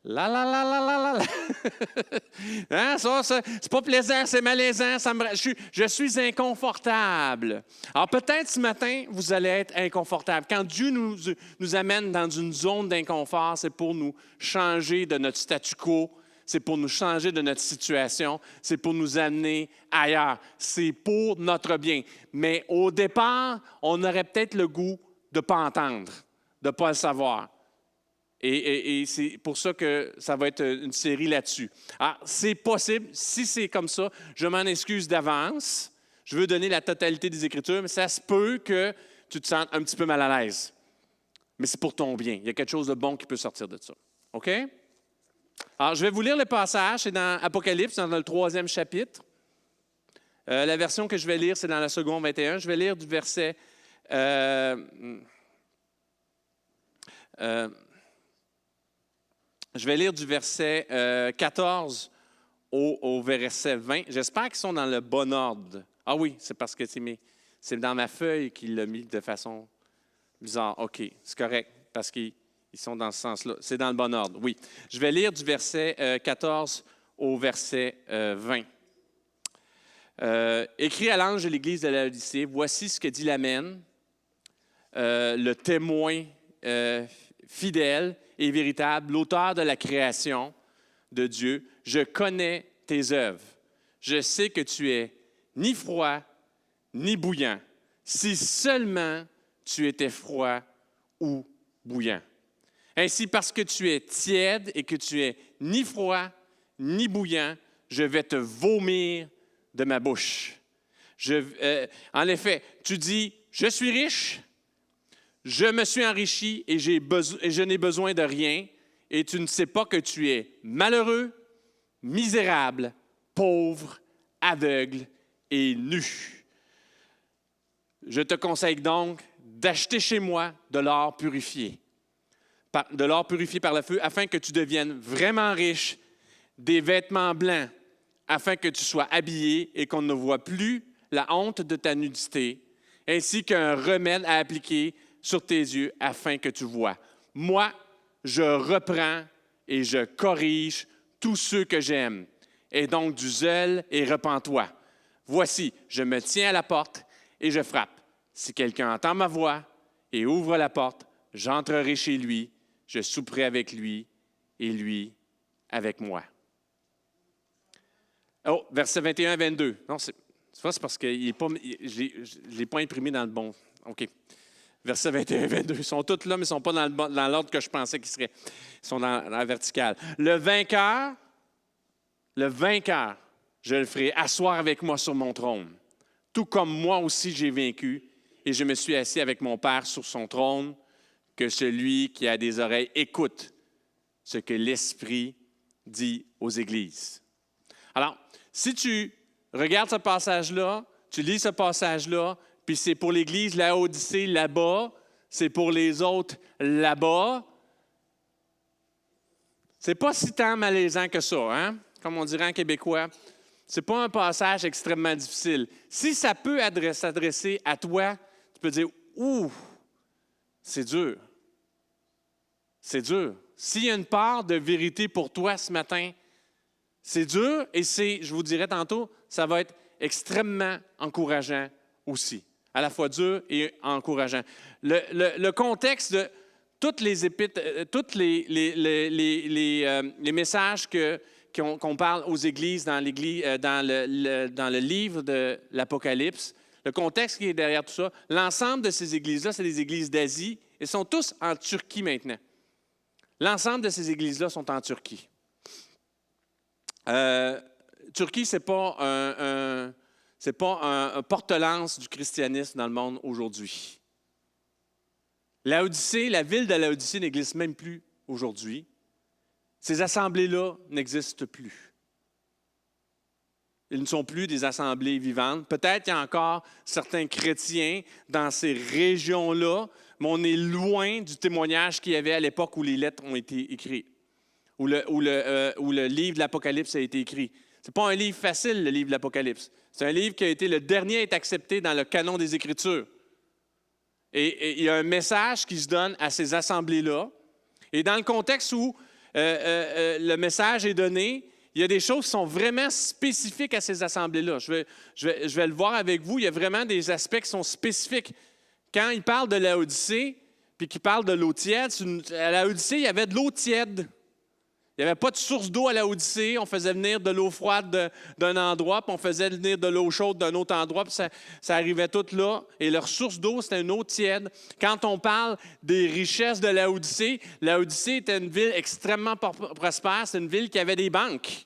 La la la la la la. Hein, ça, c'est pas plaisant, c'est malaisant. Je suis inconfortable. Alors peut-être ce matin, vous allez être inconfortable. Quand Dieu nous amène dans une zone d'inconfort, c'est pour nous changer de notre statu quo, c'est pour nous changer de notre situation, c'est pour nous amener ailleurs. C'est pour notre bien. Mais au départ, on aurait peut-être le goût de ne pas entendre, de ne pas le savoir. Et c'est pour ça que ça va être une série là-dessus. Alors, c'est possible, si c'est comme ça, je m'en excuse d'avance. Je veux donner la totalité des Écritures, mais ça se peut que tu te sentes un petit peu mal à l'aise. Mais c'est pour ton bien. Il y a quelque chose de bon qui peut sortir de ça. OK? Alors, je vais vous lire le passage. C'est dans Apocalypse, dans le 3e chapitre. La version que je vais lire, c'est dans la seconde 21. Je vais lire du verset... Je vais lire du verset 14 au verset 20. J'espère qu'ils sont dans le bon ordre. Ah oui, c'est parce que c'est dans ma feuille qu'il l'a mis de façon bizarre. OK, c'est correct, parce qu'ils sont dans ce sens-là. C'est dans le bon ordre, oui. Je vais lire du verset 14 au verset 20. Écrit à l'ange de l'Église de Laodicée, voici ce que dit l'Amen, le témoin fidèle et véritable, l'auteur de la création de Dieu. Je connais tes œuvres. Je sais que tu es ni froid, ni bouillant. Si seulement tu étais froid ou bouillant. Ainsi, parce que tu es tiède et que tu es ni froid, ni bouillant, je vais te vomir de ma bouche. En effet, tu dis, je suis riche, je me suis enrichi et je n'ai besoin de rien, et tu ne sais pas que tu es malheureux, misérable, pauvre, aveugle et nu. Je te conseille donc d'acheter chez moi de l'or purifié par le feu, afin que tu deviennes vraiment riche, des vêtements blancs, afin que tu sois habillé et qu'on ne voit plus la honte de ta nudité, ainsi qu'un remède à appliquer sur tes yeux afin que tu vois. Moi, je reprends et je corrige tous ceux que j'aime. Aie donc du zèle et repens-toi. Voici, je me tiens à la porte et je frappe. Si quelqu'un entend ma voix et ouvre la porte, j'entrerai chez lui, je souperai avec lui et lui avec moi. Oh, versets 21 à 22. Non, c'est parce que je ne l'ai pas imprimé dans le bon. OK. Versets 21 et 22. Ils sont tous là, mais ils ne sont pas dans l'ordre que je pensais qu'ils seraient. Ils sont dans la verticale. Le vainqueur, je le ferai asseoir avec moi sur mon trône, tout comme moi aussi j'ai vaincu, et je me suis assis avec mon Père sur son trône. Que celui qui a des oreilles écoute ce que l'Esprit dit aux églises. Alors, si tu regardes ce passage-là, tu lis ce passage-là, puis c'est pour l'Église Laodicée là-bas, c'est pour les autres là-bas. C'est pas si tant malaisant que ça, hein? Comme on dirait en québécois. C'est pas un passage extrêmement difficile. Si ça peut s'adresser à toi, tu peux dire « Ouh, c'est dur. C'est dur. » S'il y a une part de vérité pour toi ce matin, c'est dur et je vous dirais tantôt, ça va être extrêmement encourageant aussi. À la fois dur et encourageant. Le contexte de toutes les épîtres, tous les messages qu'on parle aux églises dans le livre de l'Apocalypse, le contexte qui est derrière tout ça, l'ensemble de ces églises-là, c'est des églises d'Asie. Ils sont tous en Turquie maintenant. L'ensemble de ces églises-là sont en Turquie. Turquie, ce n'est pas un porte-lance du christianisme dans le monde aujourd'hui. Laodicée, la ville de Laodicée n'existe même plus aujourd'hui. Ces assemblées-là n'existent plus. Ils ne sont plus des assemblées vivantes. Peut-être qu'il y a encore certains chrétiens dans ces régions-là, mais on est loin du témoignage qu'il y avait à l'époque où les lettres ont été écrites, où le livre de l'Apocalypse a été écrit. Ce n'est pas un livre facile, le livre de l'Apocalypse. C'est un livre qui a été le dernier à être accepté dans le canon des Écritures. Et il y a un message qui se donne à ces assemblées-là. Et dans le contexte où le message est donné, il y a des choses qui sont vraiment spécifiques à ces assemblées-là. Je vais le voir avec vous. Il y a vraiment des aspects qui sont spécifiques. Quand il parle de Laodicée, puis qu'il parle de l'eau tiède, à Laodicée, il y avait de l'eau tiède. Il n'y avait pas de source d'eau à Laodicée. On faisait venir de l'eau froide d'un endroit, puis on faisait venir de l'eau chaude d'un autre endroit, puis ça arrivait tout là. Et leur source d'eau, c'était une eau tiède. Quand on parle des richesses de Laodicée, Laodicée était une ville extrêmement prospère. C'est une ville qui avait des banques.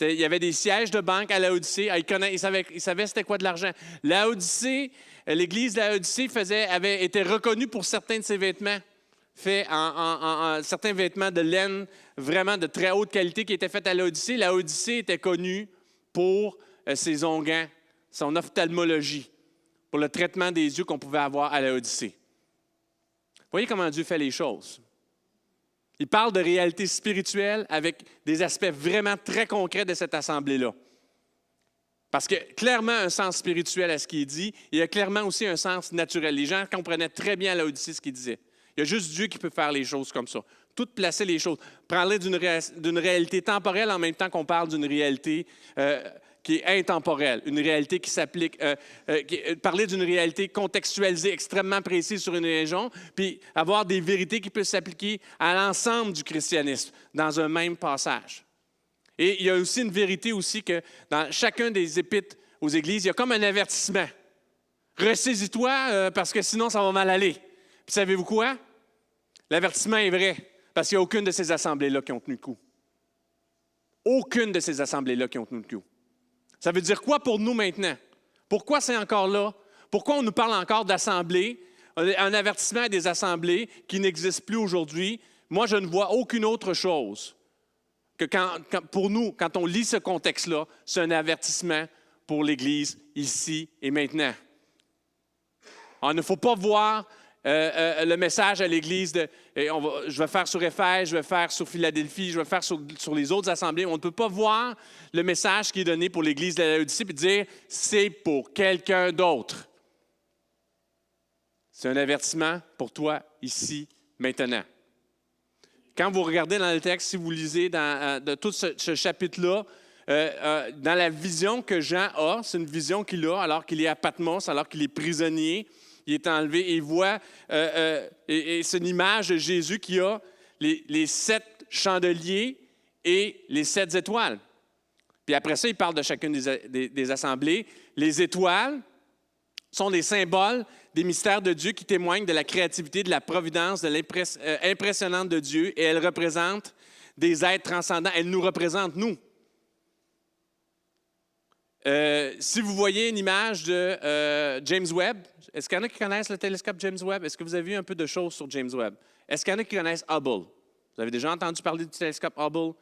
Il y avait des sièges de banques à Laodicée. Ils savaient c'était quoi de l'argent. Laodicée, l'église de Laodicée avait été reconnue pour certains de ses vêtements, faits en certains vêtements de laine vraiment de très haute qualité qui étaient faits à Laodicée. Laodicée était connue pour ses onguents, son ophtalmologie, pour le traitement des yeux qu'on pouvait avoir à Laodicée. Vous voyez comment Dieu fait les choses. Il parle de réalité spirituelle avec des aspects vraiment très concrets de cette assemblée-là. Parce que clairement, un sens spirituel à ce qu'il dit, il y a clairement aussi un sens naturel. Les gens comprenaient très bien à Laodicée ce qu'il disait. Il y a juste Dieu qui peut faire les choses comme ça. Tout placer les choses. Parler d'une réalité temporelle en même temps qu'on parle d'une réalité qui est intemporelle, une réalité qui s'applique, parler d'une réalité contextualisée extrêmement précise sur une région, puis avoir des vérités qui peuvent s'appliquer à l'ensemble du christianisme dans un même passage. Et il y a aussi une vérité aussi que dans chacun des épîtres aux églises, il y a comme un avertissement. Ressaisis-toi parce que sinon ça va mal aller. Puis savez-vous quoi? L'avertissement est vrai parce qu'il n'y a aucune de ces assemblées-là qui ont tenu le coup. Aucune de ces assemblées-là qui ont tenu le coup. Ça veut dire quoi pour nous maintenant? Pourquoi c'est encore là? Pourquoi on nous parle encore d'assemblées? Un avertissement à des assemblées qui n'existent plus aujourd'hui. Moi, je ne vois aucune autre chose que pour nous, quand on lit ce contexte-là, c'est un avertissement pour l'Église ici et maintenant. Alors, il ne faut pas voir le message à l'Église je vais faire sur Éphèse, je vais faire sur Philadelphie, je vais faire sur les autres assemblées. On ne peut pas voir le message qui est donné pour l'Église de la Laodicée et dire c'est pour quelqu'un d'autre. C'est un avertissement pour toi ici, maintenant. Quand vous regardez dans le texte, si vous lisez de tout ce chapitre-là, dans la vision que Jean a, c'est une vision qu'il a alors qu'il est à Patmos, alors qu'il est prisonnier. Il est enlevé et il voit, et c'est une image de Jésus qui a les 7 chandeliers et les 7 étoiles. Puis après ça, il parle de chacune des assemblées. Les étoiles sont des symboles des mystères de Dieu qui témoignent de la créativité, de la providence, de l'impressionnante de Dieu, et elles représentent des êtres transcendants. Elles nous représentent, nous. Si vous voyez une image de James Webb, est-ce qu'il y en a qui connaissent le télescope James Webb? Est-ce que vous avez vu un peu de choses sur James Webb? Est-ce qu'il y en a qui connaissent Hubble? Vous avez déjà entendu parler du télescope Hubble?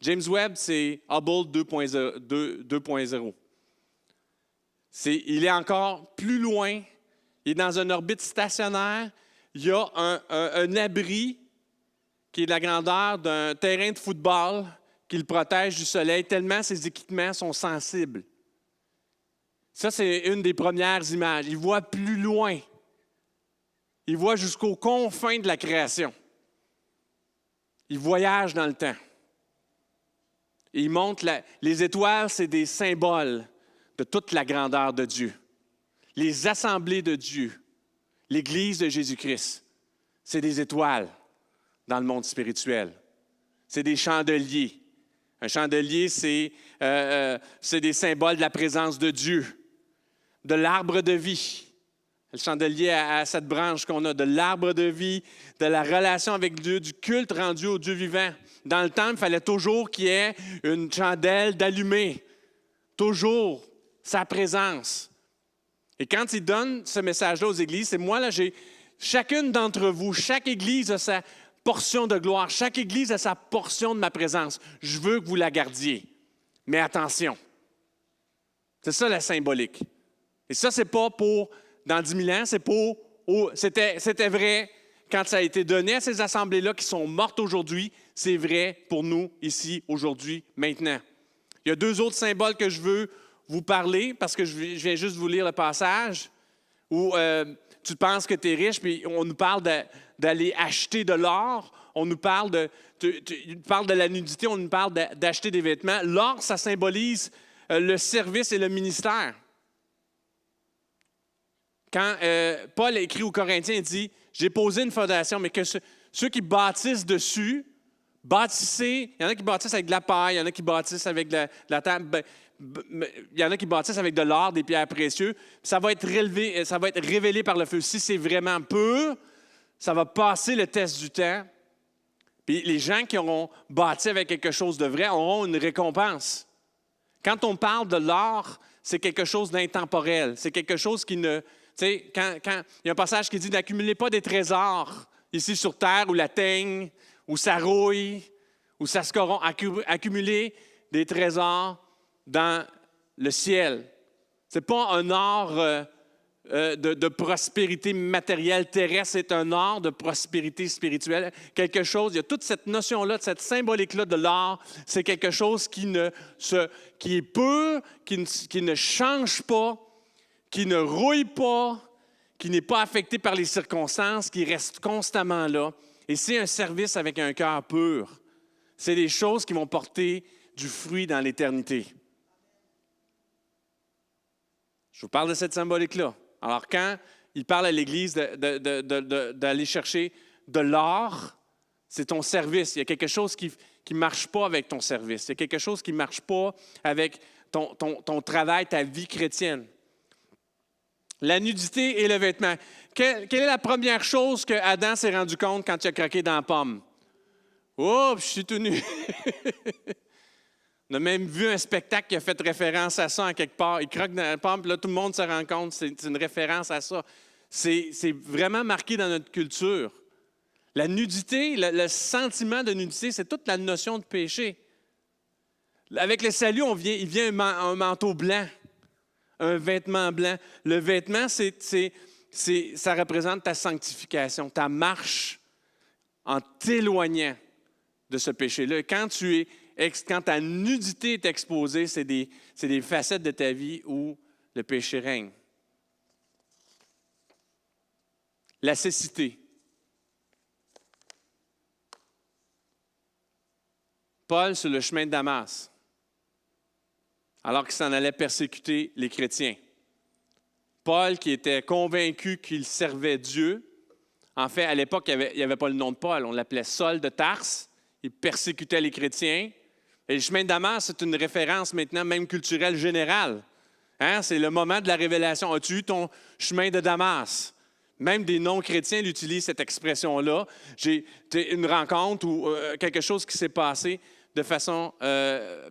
James Webb, c'est Hubble 2.0. Il est encore plus loin. Il est dans une orbite stationnaire. Il y a un abri qui est de la grandeur d'un terrain de football qui le protège du soleil, tellement ses équipements sont sensibles. Ça, c'est une des premières images. Il voit plus loin. Il voit jusqu'aux confins de la création. Il voyage dans le temps. Et il montre les étoiles, c'est des symboles de toute la grandeur de Dieu. Les assemblées de Dieu, l'Église de Jésus-Christ, c'est des étoiles dans le monde spirituel. C'est des chandeliers. Un chandelier, c'est des symboles de la présence de Dieu, de l'arbre de vie. Le chandelier à cette branche qu'on a, de l'arbre de vie, de la relation avec Dieu, du culte rendu au Dieu vivant. Dans le temple, il fallait toujours qu'il y ait une chandelle d'allumée. Toujours sa présence. Et quand il donne ce message-là aux églises, c'est moi, là, chacune d'entre vous, chaque église a sa portion de gloire. Chaque église a sa portion de ma présence. Je veux que vous la gardiez. Mais attention. C'est ça la symbolique. Et ça, c'est pas pour dans 10 000 ans, c'était vrai quand ça a été donné à ces assemblées-là qui sont mortes aujourd'hui. C'est vrai pour nous ici, aujourd'hui, maintenant. Il y a 2 autres symboles que je veux vous parler parce que je viens juste vous lire le passage où tu penses que tu es riche, puis on nous parle d'aller acheter de l'or. On nous parle de la nudité, on nous parle d'acheter des vêtements. L'or, ça symbolise le service et le ministère. Quand Paul écrit aux Corinthiens, il dit « J'ai posé une fondation, mais que ceux qui bâtissent dessus, bâtissez, il y en a qui bâtissent avec de la paille, il y en a qui bâtissent avec de la table, il y en a qui bâtissent avec de l'or, des pierres précieuses. Ça va être révélé par le feu. Si c'est vraiment pur, ça va passer le test du temps. Puis les gens qui auront bâti avec quelque chose de vrai auront une récompense. Quand on parle de l'or, c'est quelque chose d'intemporel. C'est quelque chose qui ne... Tu sais, quand il y a un passage qui dit « N'accumulez pas des trésors ici sur terre où la teigne, où ça rouille, où ça se corrompt. Accumulez des trésors dans le ciel. » Ce n'est pas un or de prospérité matérielle terrestre, c'est un or de prospérité spirituelle. Quelque chose, il y a toute cette notion-là, cette symbolique-là de l'or, c'est quelque chose qui est pur, qui ne change pas, qui ne rouille pas, qui n'est pas affecté par les circonstances, qui reste constamment là. Et c'est un service avec un cœur pur. C'est des choses qui vont porter du fruit dans l'éternité. Je vous parle de cette symbolique-là. Alors, quand il parle à l'Église d'aller chercher de l'or, c'est ton service. Il y a quelque chose qui ne marche pas avec ton service. Il y a quelque chose qui ne marche pas avec ton travail, ta vie chrétienne. La nudité et le vêtement. Quelle est la première chose que Adam s'est rendu compte quand il a craqué dans la pomme? Oh, je suis tout nu. On a même vu un spectacle qui a fait référence à ça en quelque part. Il croque dans la pomme, puis là, tout le monde se rend compte. C'est une référence à ça. C'est vraiment marqué dans notre culture. La nudité, le sentiment de nudité, c'est toute la notion de péché. Avec le salut, il vient un manteau blanc. Un vêtement blanc. Le vêtement, ça représente ta sanctification, ta marche en t'éloignant de ce péché-là. Quand ta nudité est exposée, c'est des facettes de ta vie où le péché règne. La cécité. Paul, sur le chemin de Damas, alors qu'il s'en allait persécuter les chrétiens. Paul, qui était convaincu qu'il servait Dieu, en fait, à l'époque, il n'y avait pas le nom de Paul, on l'appelait Saul de Tarse, il persécutait les chrétiens. Et le chemin de Damas, c'est une référence maintenant même culturelle générale. Hein? C'est le moment de la révélation. As-tu eu ton chemin de Damas? Même des non-chrétiens utilisent cette expression-là. J'ai une rencontre ou quelque chose qui s'est passé de façon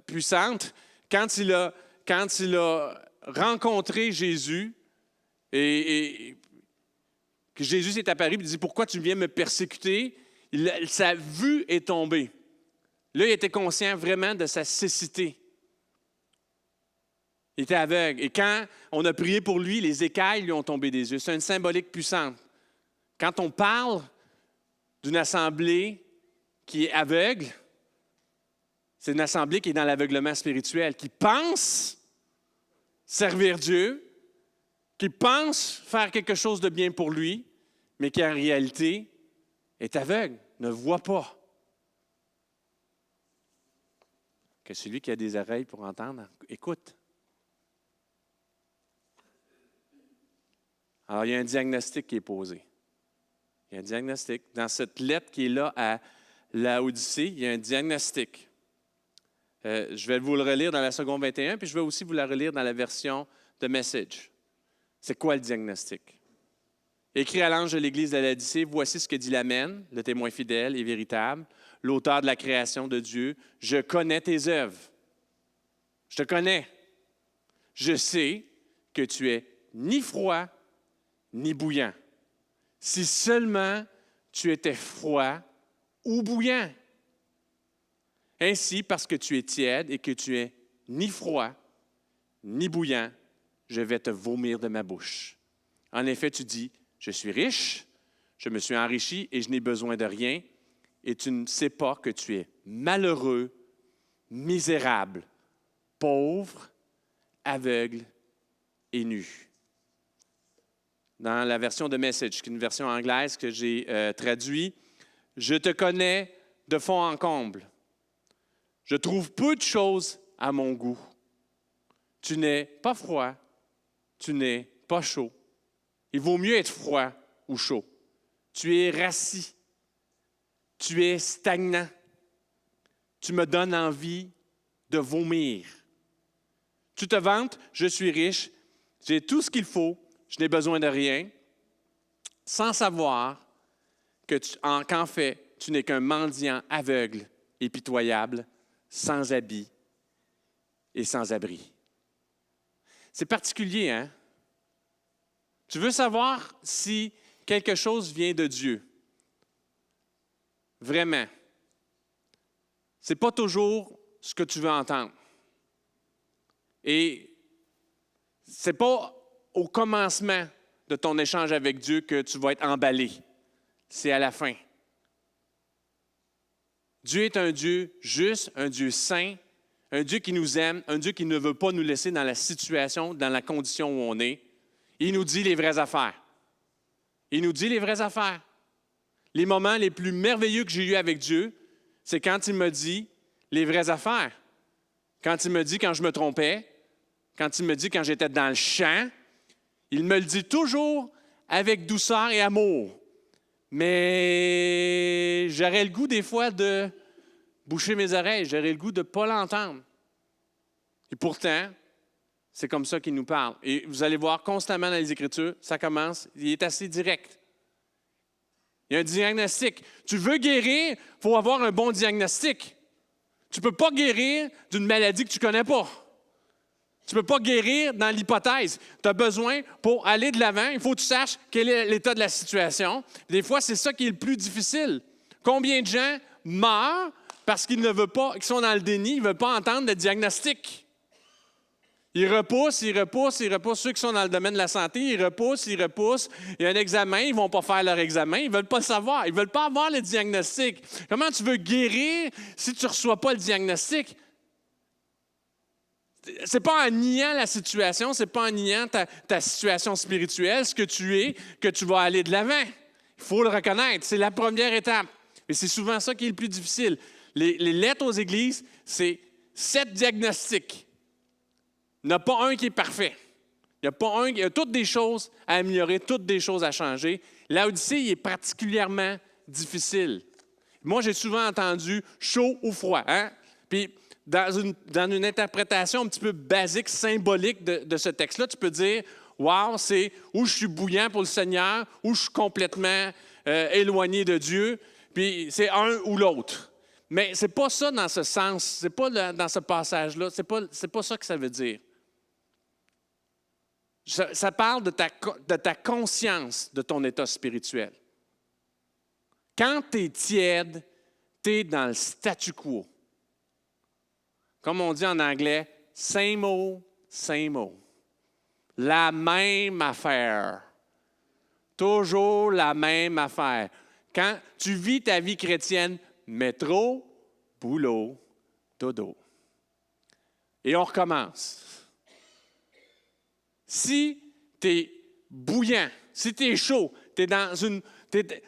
puissante. Quand il a rencontré Jésus et que Jésus s'est apparu et dit « Pourquoi tu viens me persécuter? » Sa vue est tombée. Là, il était conscient vraiment de sa cécité. Il était aveugle. Et quand on a prié pour lui, les écailles lui ont tombé des yeux. C'est une symbolique puissante. Quand on parle d'une assemblée qui est aveugle, c'est une assemblée qui est dans l'aveuglement spirituel, qui pense servir Dieu, qui pense faire quelque chose de bien pour lui, mais qui en réalité est aveugle, ne voit pas. Que celui qui a des oreilles pour entendre, écoute. Alors, il y a un diagnostic qui est posé. Il y a un diagnostic. Dans cette lettre qui est là à Laodicée, il y a un diagnostic. Je vais vous le relire dans la seconde 21, puis je vais aussi vous la relire dans la version de Message. C'est quoi le diagnostic? Écrit à l'ange de l'Église de Laodicée, voici ce que dit l'Amen, le témoin fidèle et véritable, l'auteur de la création de Dieu. Je connais tes œuvres. Je te connais. Je sais que tu es ni froid ni bouillant. Si seulement tu étais froid ou bouillant. Ainsi, parce que tu es tiède et que tu es ni froid ni bouillant, je vais te vomir de ma bouche. En effet, tu dis, je suis riche, je me suis enrichi et je n'ai besoin de rien, et tu ne sais pas que tu es malheureux, misérable, pauvre, aveugle et nu. Dans la version de Message, qui est une version anglaise que j'ai traduite, je te connais de fond en comble. Je trouve peu de choses à mon goût. Tu n'es pas froid, tu n'es pas chaud. Il vaut mieux être froid ou chaud. Tu es rassis. Tu es stagnant. Tu me donnes envie de vomir. Tu te vantes, je suis riche, j'ai tout ce qu'il faut, je n'ai besoin de rien, sans savoir qu'en fait, tu n'es qu'un mendiant aveugle et pitoyable, sans habit et sans abri. C'est particulier, hein? Tu veux savoir si quelque chose vient de Dieu. Vraiment. Ce n'est pas toujours ce que tu veux entendre. Et ce n'est pas au commencement de ton échange avec Dieu que tu vas être emballé. C'est à la fin. Dieu est un Dieu juste, un Dieu saint, un Dieu qui nous aime, un Dieu qui ne veut pas nous laisser dans la situation, dans la condition où on est. Il nous dit les vraies affaires. Il nous dit les vraies affaires. Les moments les plus merveilleux que j'ai eus avec Dieu, c'est quand il me dit les vraies affaires. Quand il me dit quand je me trompais, quand il me dit quand j'étais dans le champ, il me le dit toujours avec douceur et amour. Mais j'aurais le goût des fois de boucher mes oreilles, j'aurais le goût de ne pas l'entendre. Et pourtant, c'est comme ça qu'il nous parle. Et vous allez voir constamment dans les Écritures, ça commence, il est assez direct. Il y a un diagnostic. Tu veux guérir, il faut avoir un bon diagnostic. Tu ne peux pas guérir d'une maladie que tu ne connais pas. Tu ne peux pas guérir dans l'hypothèse. Tu as besoin, pour aller de l'avant, il faut que tu saches quel est l'état de la situation. Des fois, c'est ça qui est le plus difficile. Combien de gens meurent parce qu'ils ne veulent pas, qu'ils sont dans le déni, ils ne veulent pas entendre le diagnostic. Ils repoussent. Ceux qui sont dans le domaine de la santé, ils repoussent. Il y a un examen, ils ne vont pas faire leur examen. Ils ne veulent pas le savoir. Ils ne veulent pas avoir le diagnostic. Comment tu veux guérir si tu ne reçois pas le diagnostic? Ce n'est pas en niant la situation, ce n'est pas en niant ta situation spirituelle, ce que tu es, que tu vas aller de l'avant. Il faut le reconnaître. C'est la première étape. Mais c'est souvent ça qui est le plus difficile. Les lettres aux églises, c'est 7 diagnostics. Il n'y en a pas un qui est parfait. Il y a toutes des choses à améliorer, toutes des choses à changer. Laodicée, il est particulièrement difficile. Moi, j'ai souvent entendu chaud ou froid. Hein? Puis, dans une interprétation un petit peu basique, symbolique de ce texte-là, tu peux dire, wow, c'est où je suis bouillant pour le Seigneur, où je suis complètement éloigné de Dieu. Puis, c'est un ou l'autre. Mais ce n'est pas ça dans ce sens. Ce n'est pas dans ce passage-là. Ce n'est pas ça que ça veut dire. Ça parle de ta conscience de ton état spirituel. Quand tu es tiède, tu es dans le statu quo. Comme on dit en anglais, same old, same old. La même affaire. Toujours la même affaire. Quand tu vis ta vie chrétienne, métro, boulot, dodo. Et on recommence. Si tu es bouillant, si tu es chaud, tu es dans une...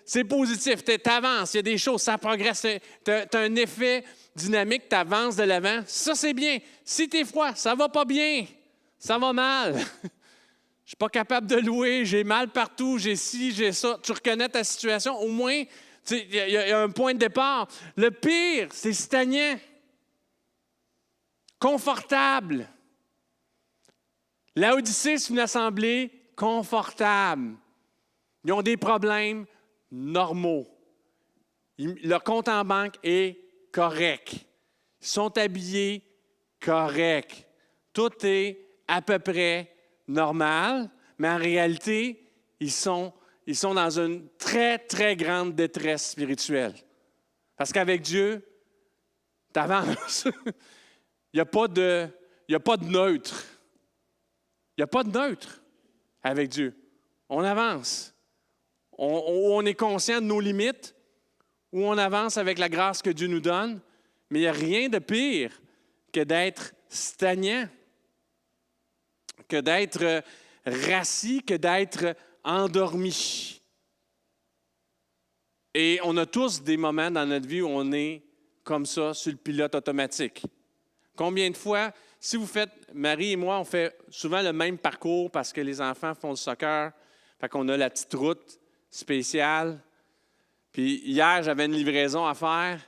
c'est positif, tu avances, il y a des choses, ça progresse, tu as un effet dynamique, tu avances de l'avant, ça c'est bien. Si tu es froid, ça va pas bien, ça va mal. Je ne suis pas capable de louer, j'ai mal partout, j'ai ci, j'ai ça. Tu reconnais ta situation, au moins, il y a un point de départ. Le pire, c'est stagnant, confortable. Laodicée, c'est une assemblée confortable. Ils ont des problèmes normaux. Leur compte en banque est correct. Ils sont habillés correct. Tout est à peu près normal, mais en réalité, ils sont dans une très, très grande détresse spirituelle. Parce qu'avec Dieu, tu avances. Il n'y a pas de neutre. Il n'y a pas de neutre avec Dieu. On avance. On est conscient de nos limites, ou on avance avec la grâce que Dieu nous donne, mais il n'y a rien de pire que d'être stagnant, que d'être rassis, que d'être endormi. Et on a tous des moments dans notre vie où on est comme ça, sur le pilote automatique. Combien de fois, si vous faites, Marie et moi, on fait souvent le même parcours parce que les enfants font le soccer, fait qu'on a la petite route spéciale. Puis hier, j'avais une livraison à faire,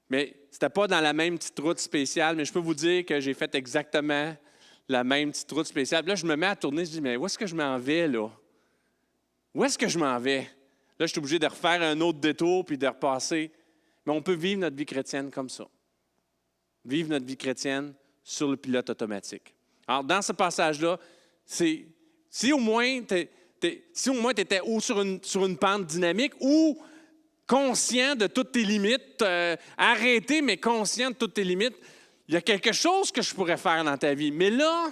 mais c'était pas dans la même petite route spéciale, mais je peux vous dire que j'ai fait exactement la même petite route spéciale. Puis là, je me mets à tourner, je dis, mais où est-ce que je m'en vais, là? Où est-ce que je m'en vais? Là, je suis obligé de refaire un autre détour puis de repasser. Mais on peut vivre notre vie chrétienne comme ça. Vivre notre vie chrétienne sur le pilote automatique. Alors, dans ce passage-là, si au moins tu étais sur une pente dynamique ou conscient de toutes tes limites, arrêté, mais conscient de toutes tes limites, il y a quelque chose que je pourrais faire dans ta vie. Mais là,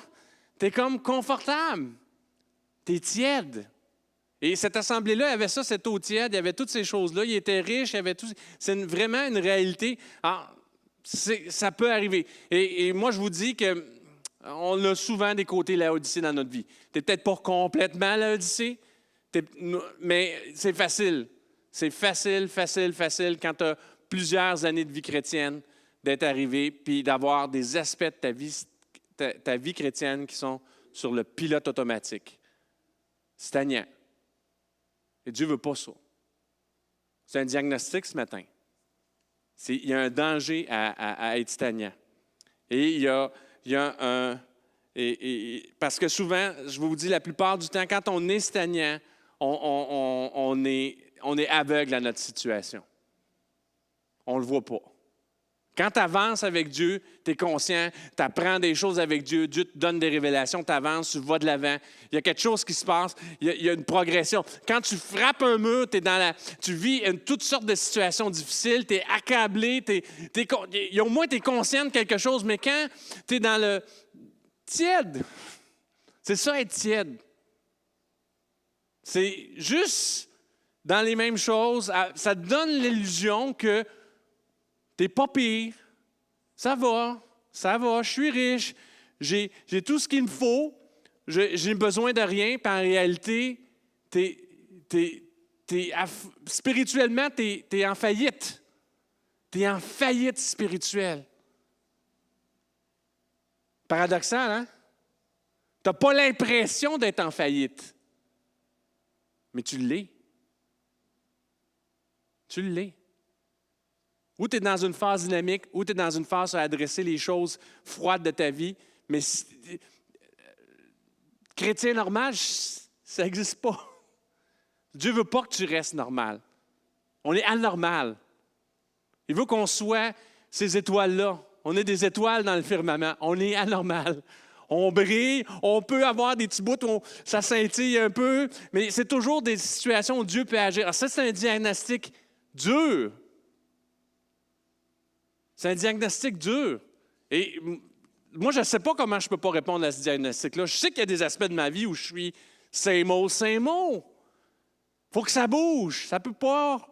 tu es comme confortable. Tu es tiède. Et cette assemblée-là avait ça, cette eau tiède, il y avait toutes ces choses-là. Il était riche, il y avait tout. C'est vraiment une réalité. Alors, ça peut arriver. Et moi, je vous dis qu'on a souvent des côtés Laodicée dans notre vie. Tu n'es peut-être pas complètement Laodicée, mais c'est facile. C'est facile quand tu as plusieurs années de vie chrétienne d'être arrivé puis d'avoir des aspects de ta vie chrétienne qui sont sur le pilote automatique. Stagnant. Et Dieu ne veut pas ça. C'est un diagnostic ce matin. Il y a un danger à être stagnant. Et il y a un... parce que souvent, je vous dis, la plupart du temps, quand on est stagnant, on est aveugle à notre situation. On ne le voit pas. Quand tu avances avec Dieu, tu es conscient, tu apprends des choses avec Dieu, Dieu te donne des révélations, tu avances, tu vas de l'avant. Il y a quelque chose qui se passe, il y a une progression. Quand tu frappes un mur, tu vis toutes sortes de situations difficiles, tu es accablé, au moins tu es conscient de quelque chose, mais quand tu es dans le tiède, c'est ça être tiède. C'est juste dans les mêmes choses, ça te donne l'illusion que t'es pas pire, ça va, je suis riche, j'ai tout ce qu'il me faut, j'ai besoin de rien, puis en réalité, spirituellement, t'es en faillite. T'es en faillite spirituelle. Paradoxal, hein? T'as pas l'impression d'être en faillite, mais tu l'es. Tu l'es. Ou tu es dans une phase dynamique, ou tu es dans une phase à adresser les choses froides de ta vie. Mais chrétien normal, ça n'existe pas. Dieu ne veut pas que tu restes normal. On est anormal. Il veut qu'on soit ces étoiles-là. On est des étoiles dans le firmament. On est anormal. On brille, on peut avoir des petits bouts où ça scintille un peu, mais c'est toujours des situations où Dieu peut agir. Alors ça, c'est un diagnostic dur. C'est un diagnostic dur. Et moi, je ne sais pas comment je ne peux pas répondre à ce diagnostic-là. Je sais qu'il y a des aspects de ma vie où je suis same old. Il faut que ça bouge. Ça ne peut pas.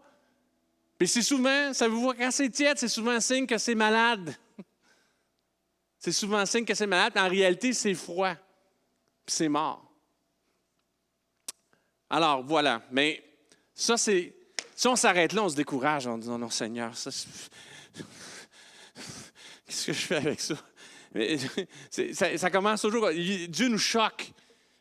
Puis c'est souvent, savez-vous, quand c'est tiède, c'est souvent un signe que c'est malade. C'est souvent un signe que c'est malade. En réalité, c'est froid. Puis c'est mort. Alors, voilà. Mais ça, c'est... Si on s'arrête là, on se décourage en disant, non, Seigneur, ça... Qu'est-ce que je fais avec ça? Mais, ça commence toujours. Dieu nous choque.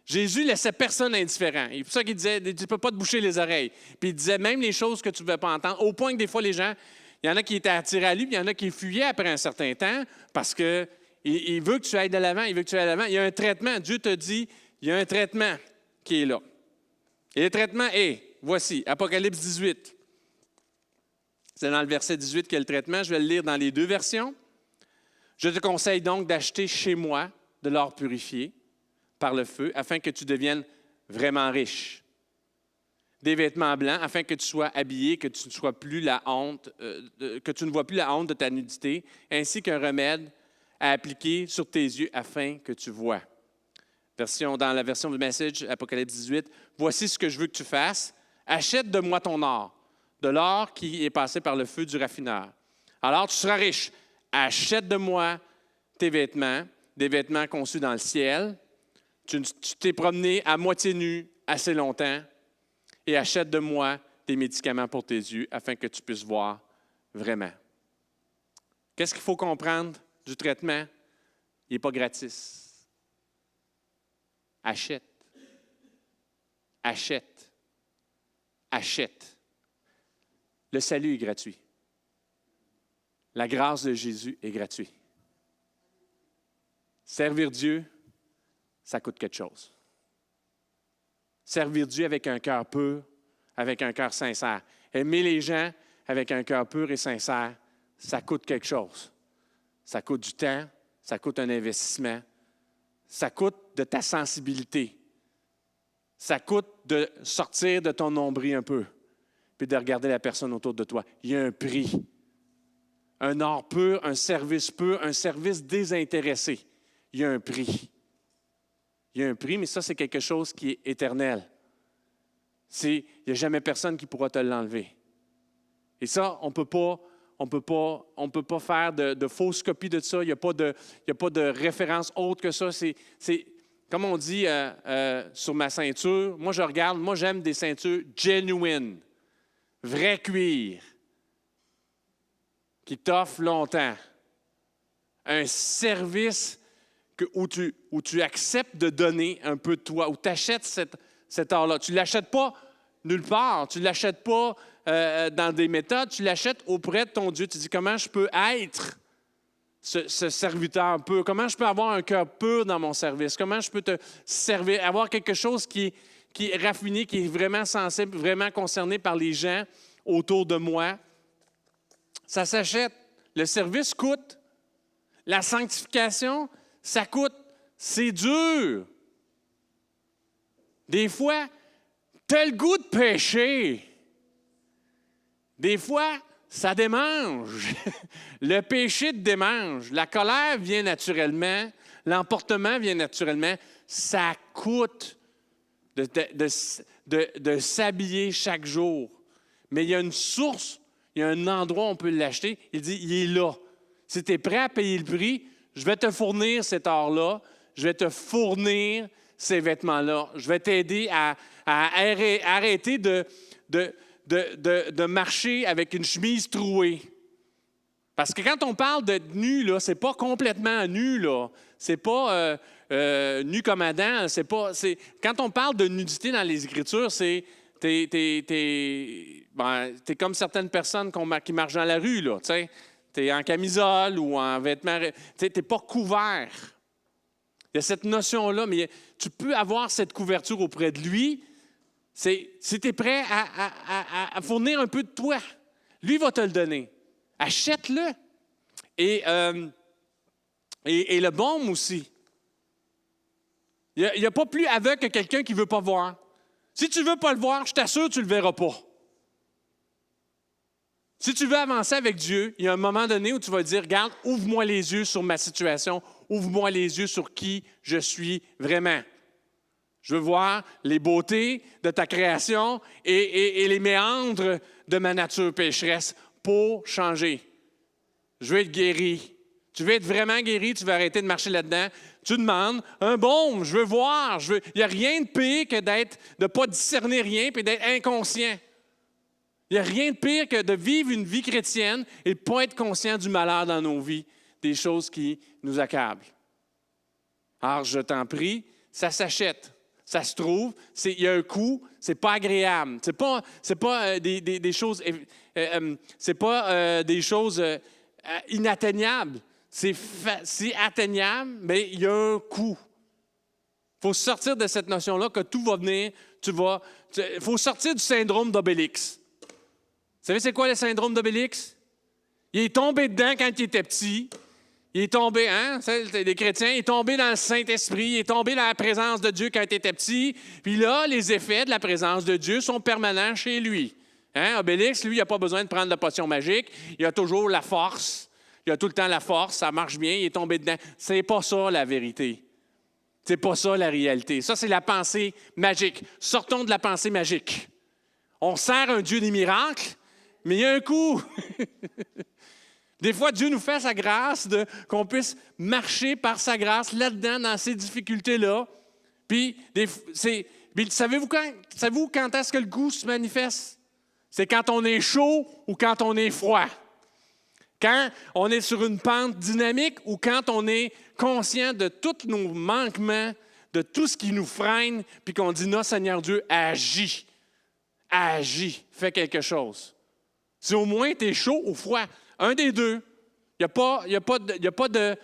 Jésus laissait personne indifférent. C'est pour ça qu'il disait, tu ne peux pas te boucher les oreilles. Puis il disait même les choses que tu ne veux pas entendre, au point que des fois, les gens, il y en a qui étaient attirés à lui, puis il y en a qui fuyaient après un certain temps parce qu'il veut que tu ailles de l'avant, il veut que tu ailles de l'avant. Il y a un traitement. Dieu te dit, il y a un traitement qui est là. Et le traitement est voici, Apocalypse 18. C'est dans le verset 18 qu'il y a le traitement. Je vais le lire dans les deux versions. Je te conseille donc d'acheter chez moi de l'or purifié par le feu, afin que tu deviennes vraiment riche. Des vêtements blancs, afin que tu sois habillé, que tu ne sois plus la honte, que tu ne vois plus la honte de ta nudité, ainsi qu'un remède à appliquer sur tes yeux, afin que tu vois. Dans la version du Message, Apocalypse 18, voici ce que je veux que tu fasses. Achète de moi ton or, de l'or qui est passé par le feu du raffineur. Alors tu seras riche. Achète de moi tes vêtements, des vêtements conçus dans le ciel. Tu t'es promené à moitié nu assez longtemps. Et achète de moi des médicaments pour tes yeux afin que tu puisses voir vraiment. Qu'est-ce qu'il faut comprendre du traitement? Il n'est pas gratis. Achète. Achète. Achète. Le salut est gratuit. La grâce de Jésus est gratuite. Servir Dieu, ça coûte quelque chose. Servir Dieu avec un cœur pur, avec un cœur sincère. Aimer les gens avec un cœur pur et sincère, ça coûte quelque chose. Ça coûte du temps, ça coûte un investissement, ça coûte de ta sensibilité. Ça coûte de sortir de ton nombril un peu, puis de regarder la personne autour de toi. Il y a un prix. Un art pur, un service désintéressé. Il y a un prix. Il y a un prix, mais ça, c'est quelque chose qui est éternel. Il n'y a jamais personne qui pourra te l'enlever. Et ça, on peut pas faire de fausses copies de ça. Il n'y a pas de référence autre que ça. C'est comme on dit sur ma ceinture, moi j'aime des ceintures genuine, vrai cuir, qui t'offrent longtemps. Un service où tu acceptes de donner un peu de toi, où tu achètes cet or-là. Tu ne l'achètes pas nulle part, tu ne l'achètes pas dans des méthodes, tu l'achètes auprès de ton Dieu. Tu dis, comment je peux être ce serviteur pur? Comment je peux avoir un cœur pur dans mon service? Comment je peux te servir, avoir quelque chose qui est raffiné, qui est vraiment sensible, vraiment concerné par les gens autour de moi? Ça s'achète. Le service coûte. La sanctification, ça coûte. C'est dur. Des fois, tu as le goût de pécher. Des fois, ça démange. Le péché te démange. La colère vient naturellement. L'emportement vient naturellement. Ça coûte de s'habiller chaque jour. Mais il y a une source, il y a un endroit où on peut l'acheter. Il dit, il est là. Si tu es prêt à payer le prix, je vais te fournir cet or-là. Je vais te fournir ces vêtements-là. Je vais t'aider à arrêter de marcher avec une chemise trouée. Parce que quand on parle de nu, là, c'est pas complètement nu, là. C'est pas nu comme Adam. Quand on parle de nudité dans les Écritures, c'est t'es comme certaines personnes qui marchent dans la rue, là. Tu es en camisole ou en vêtements. Tu n'es pas couvert. Il y a cette notion-là, mais tu peux avoir cette couverture auprès de lui. Si tu es prêt à fournir un peu de toi, lui va te le donner. Achète-le. Et le baume aussi. Il n'y a pas plus aveugle que quelqu'un qui ne veut pas voir. Si tu ne veux pas le voir, je t'assure que tu ne le verras pas. Si tu veux avancer avec Dieu, il y a un moment donné où tu vas dire, regarde, ouvre-moi les yeux sur ma situation, ouvre-moi les yeux sur qui je suis vraiment. Je veux voir les beautés de ta création et les méandres de ma nature pécheresse pour changer. Je veux être guéri. Tu veux être vraiment guéri, tu veux arrêter de marcher là-dedans. Tu demandes un baume, je veux voir. Il n'y a rien de pire que de ne pas discerner rien et d'être inconscient. Il n'y a rien de pire que de vivre une vie chrétienne et de ne pas être conscient du malheur dans nos vies, des choses qui nous accablent. Alors, je t'en prie, ça s'achète, ça se trouve, il y a un coût, c'est pas agréable. C'est pas des choses, c'est pas des choses inatteignables. C'est atteignable, mais il y a un coût. Il faut sortir de cette notion-là que tout va venir, Il faut sortir du syndrome d'Obélix. Vous savez c'est quoi le syndrome d'Obélix? Il est tombé dedans quand il était petit. Il est tombé, les chrétiens, il est tombé dans le Saint-Esprit, il est tombé dans la présence de Dieu quand il était petit. Puis là, les effets de la présence de Dieu sont permanents chez lui. Obélix, lui, il n'a pas besoin de prendre de potion magique. Il a toujours la force. Il a tout le temps la force, ça marche bien, il est tombé dedans. C'est pas ça la vérité. C'est pas ça la réalité. Ça, c'est la pensée magique. Sortons de la pensée magique. On sert un Dieu des miracles, mais il y a un coup. Des fois, Dieu nous fait sa grâce, qu'on puisse marcher par sa grâce là-dedans, dans ces difficultés-là. Puis, savez-vous quand est-ce que le goût se manifeste? C'est quand on est chaud ou quand on est froid. Quand on est sur une pente dynamique ou quand on est conscient de tous nos manquements, de tout ce qui nous freine, puis qu'on dit, non, Seigneur Dieu, agis, fais quelque chose. Si au moins tu es chaud ou froid, un des deux, il n'y a pas de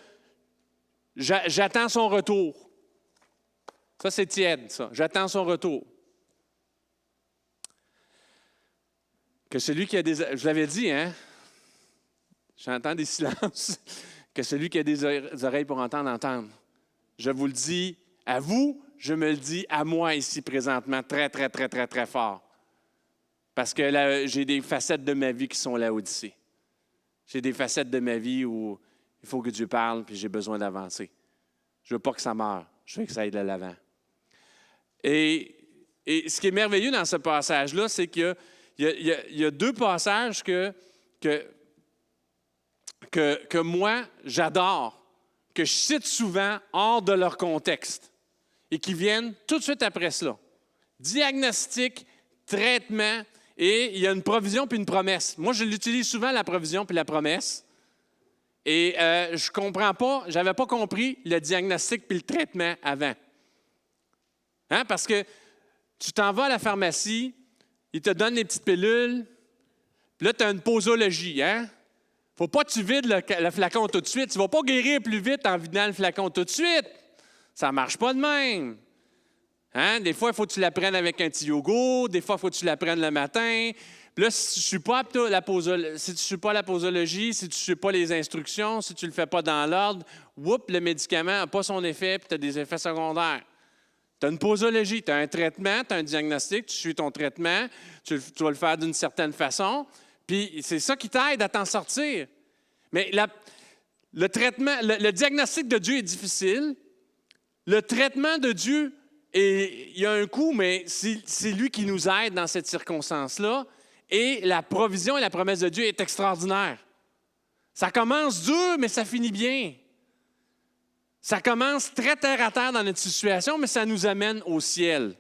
j'attends son retour. Ça, c'est tiède, ça. J'attends son retour. Que celui qui a des... Je l'avais dit, j'entends des silences. Que celui qui a des oreilles pour entendre. Je vous le dis à vous, je me le dis à moi ici présentement, très, très, très, très, très fort. Parce que là, j'ai des facettes de ma vie qui sont Laodicée. J'ai des facettes de ma vie où il faut que Dieu parle, puis j'ai besoin d'avancer. Je ne veux pas que ça meure. Je veux que ça aille de l'avant. Et ce qui est merveilleux dans ce passage-là, c'est qu'il y a deux passages que moi, j'adore, que je cite souvent hors de leur contexte et qui viennent tout de suite après cela. Diagnostic, traitement, et il y a une provision puis une promesse. Moi, je l'utilise souvent, la provision puis la promesse. Et je ne comprends pas, je n'avais pas compris le diagnostic puis le traitement avant. Parce que tu t'en vas à la pharmacie, ils te donnent des petites pilules, puis là, tu as une posologie. Il ne faut pas que tu vides le flacon tout de suite. Tu ne vas pas guérir plus vite en vidant le flacon tout de suite. Ça ne marche pas de même. Des fois, il faut que tu la prennes avec un petit yogourt. Des fois, il faut que tu la prennes le matin. Puis là, si tu ne suis pas à la posologie, si tu ne suis pas les instructions, si tu ne le fais pas dans l'ordre, le médicament n'a pas son effet puis tu as des effets secondaires. Tu as une posologie, tu as un traitement, tu as un diagnostic, tu suis ton traitement, tu vas le faire d'une certaine façon. Puis c'est ça qui t'aide à t'en sortir. Mais le traitement, le diagnostic de Dieu est difficile. Le traitement de Dieu, il y a un coût, mais c'est lui qui nous aide dans cette circonstance-là. Et la provision et la promesse de Dieu est extraordinaire. Ça commence dur, mais ça finit bien. Ça commence très terre à terre dans notre situation, mais ça nous amène au ciel.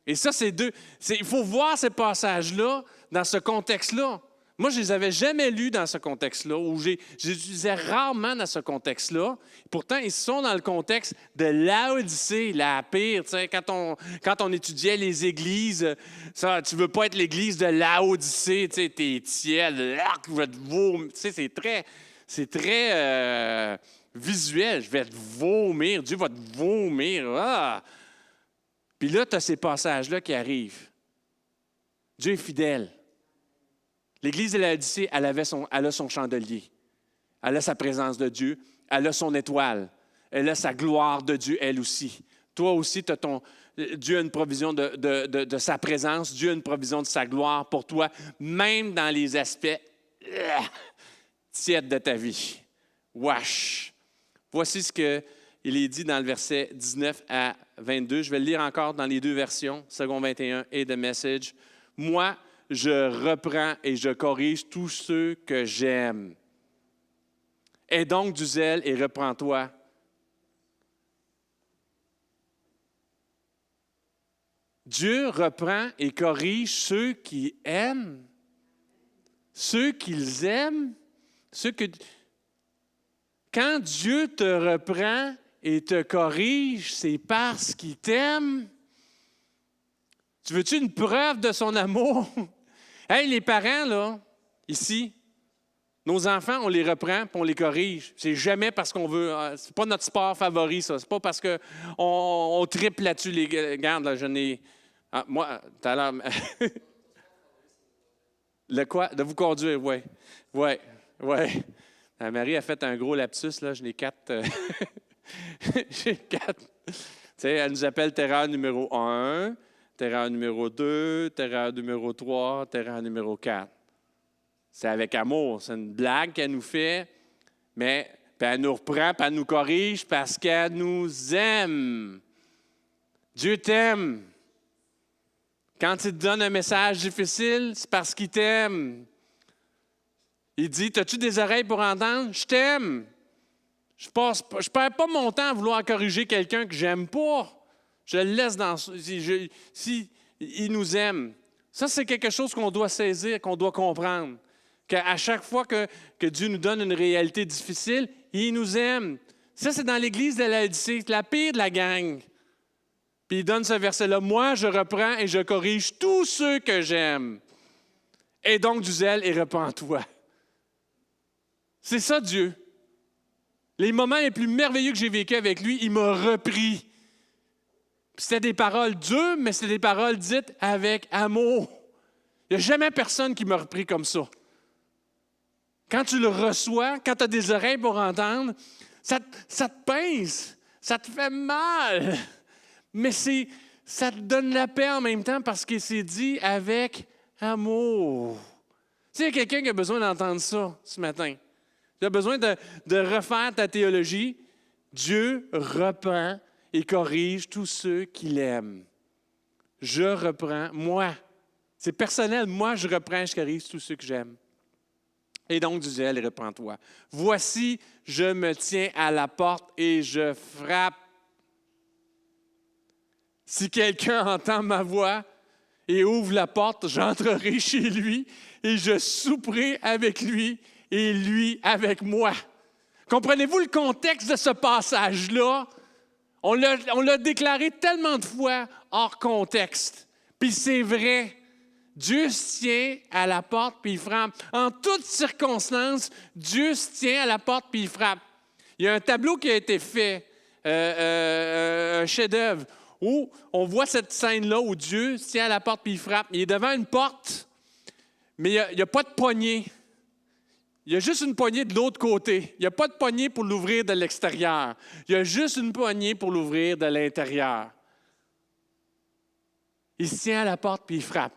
Et ça, il faut voir ces passages-là dans ce contexte-là. Moi, je ne les avais jamais lus dans ce contexte-là, ou je les utilisais rarement dans ce contexte-là. Pourtant, ils sont dans le contexte de Laodicée, la pire. Tu sais, quand on étudiait les églises, ça, tu ne veux pas être l'église de Laodicée, tu sais, t'es tiède, je vais te vomir. Tu sais, c'est très visuel. Je vais te vomir, Dieu va te vomir. Ah! Puis là, tu as ces passages-là qui arrivent. Dieu est fidèle. L'Église de Laodicée, elle a son chandelier. Elle a sa présence de Dieu. Elle a son étoile. Elle a sa gloire de Dieu, elle aussi. Toi aussi, Dieu a une provision de sa présence. Dieu a une provision de sa gloire pour toi, même dans les aspects tièdes de ta vie. Wesh! Voici ce qu'il est dit dans le verset 19 à 22. Je vais le lire encore dans les deux versions, second 21 et The Message. Moi, je reprends et je corrige tous ceux que j'aime. Aie donc du zèle et reprends-toi. Dieu reprend et corrige ceux qui aiment, ceux qu'ils aiment, Quand Dieu te reprend et te corrige, c'est parce qu'il t'aime. Tu veux-tu une preuve de son amour? Hey, les parents, là, ici, nos enfants, on les reprend et on les corrige. C'est jamais parce qu'on veut. C'est pas notre sport favori, ça. C'est pas parce qu'on triple là-dessus. Regarde, là, Ah, moi, tout à l'heure. Le quoi? De vous conduire, oui. Oui, oui. Marie a fait un gros lapsus, là. Je n'ai 4. J'ai 4. Tu sais, elle nous appelle terreur numéro 1, terreur numéro 2, terreur numéro 3, terreur numéro 4. C'est avec amour. C'est une blague qu'elle nous fait, mais puis elle nous reprend, puis elle nous corrige parce qu'elle nous aime. Dieu t'aime. Quand il te donne un message difficile, c'est parce qu'il t'aime. Il dit, as-tu des oreilles pour entendre? Je t'aime. Je ne perds pas mon temps à vouloir corriger quelqu'un que j'aime pas. Je le laisse dans... Si il nous aime. Ça, c'est quelque chose qu'on doit saisir, qu'on doit comprendre. Qu'à chaque fois que Dieu nous donne une réalité difficile, il nous aime. Ça, c'est dans l'Église de Laodicée, la pire de la gang. Puis il donne ce verset-là. Moi, je reprends et je corrige tous ceux que j'aime. Et donc du zèle et repens-toi. C'est ça, Dieu. Les moments les plus merveilleux que j'ai vécu avec lui, il m'a repris. C'était des paroles dures, mais c'était des paroles dites avec amour. Il n'y a jamais personne qui m'a repris comme ça. Quand tu le reçois, quand tu as des oreilles pour entendre, ça te pince, ça te fait mal. Mais ça te donne la paix en même temps parce qu'il s'est dit avec amour. Tu sais, il y a quelqu'un qui a besoin d'entendre ça ce matin. Tu as besoin de refaire ta théologie. Dieu reprend et corrige tous ceux qu'il aime. Je reprends, moi. C'est personnel. Moi, je reprends et je corrige tous ceux que j'aime. Et donc, du zèle, reprends-toi. Voici, je me tiens à la porte et je frappe. Si quelqu'un entend ma voix et ouvre la porte, j'entrerai chez lui et je souperai avec lui et lui avec moi. Comprenez-vous le contexte de ce passage-là? On l'a déclaré tellement de fois hors contexte. Puis c'est vrai. Dieu se tient à la porte puis il frappe. En toutes circonstances, Dieu se tient à la porte puis il frappe. Il y a un tableau qui a été fait, un chef-d'œuvre, où on voit cette scène-là où Dieu se tient à la porte puis il frappe. Il est devant une porte, mais il n'y a pas de poignée. Il y a juste une poignée de l'autre côté. Il n'y a pas de poignée pour l'ouvrir de l'extérieur. Il y a juste une poignée pour l'ouvrir de l'intérieur. Il se tient à la porte puis il frappe.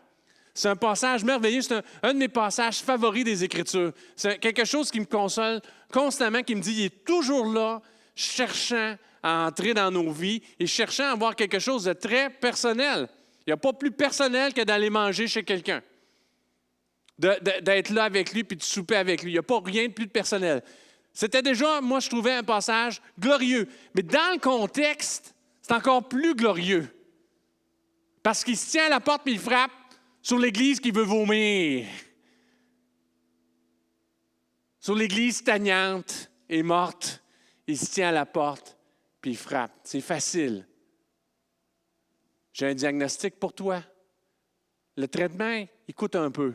C'est un passage merveilleux. C'est un de mes passages favoris des Écritures. C'est quelque chose qui me console constamment, qui me dit, il est toujours là, cherchant à entrer dans nos vies et cherchant à avoir quelque chose de très personnel. Il n'y a pas plus personnel que d'aller manger chez quelqu'un. D'être là avec lui puis de souper avec lui. Il n'y a pas rien de plus personnel. C'était déjà, moi, je trouvais un passage glorieux. Mais dans le contexte, c'est encore plus glorieux. Parce qu'il se tient à la porte puis il frappe sur l'Église qui veut vomir. Sur l'Église stagnante et morte, il se tient à la porte puis il frappe. C'est facile. J'ai un diagnostic pour toi. Le traitement, il coûte un peu,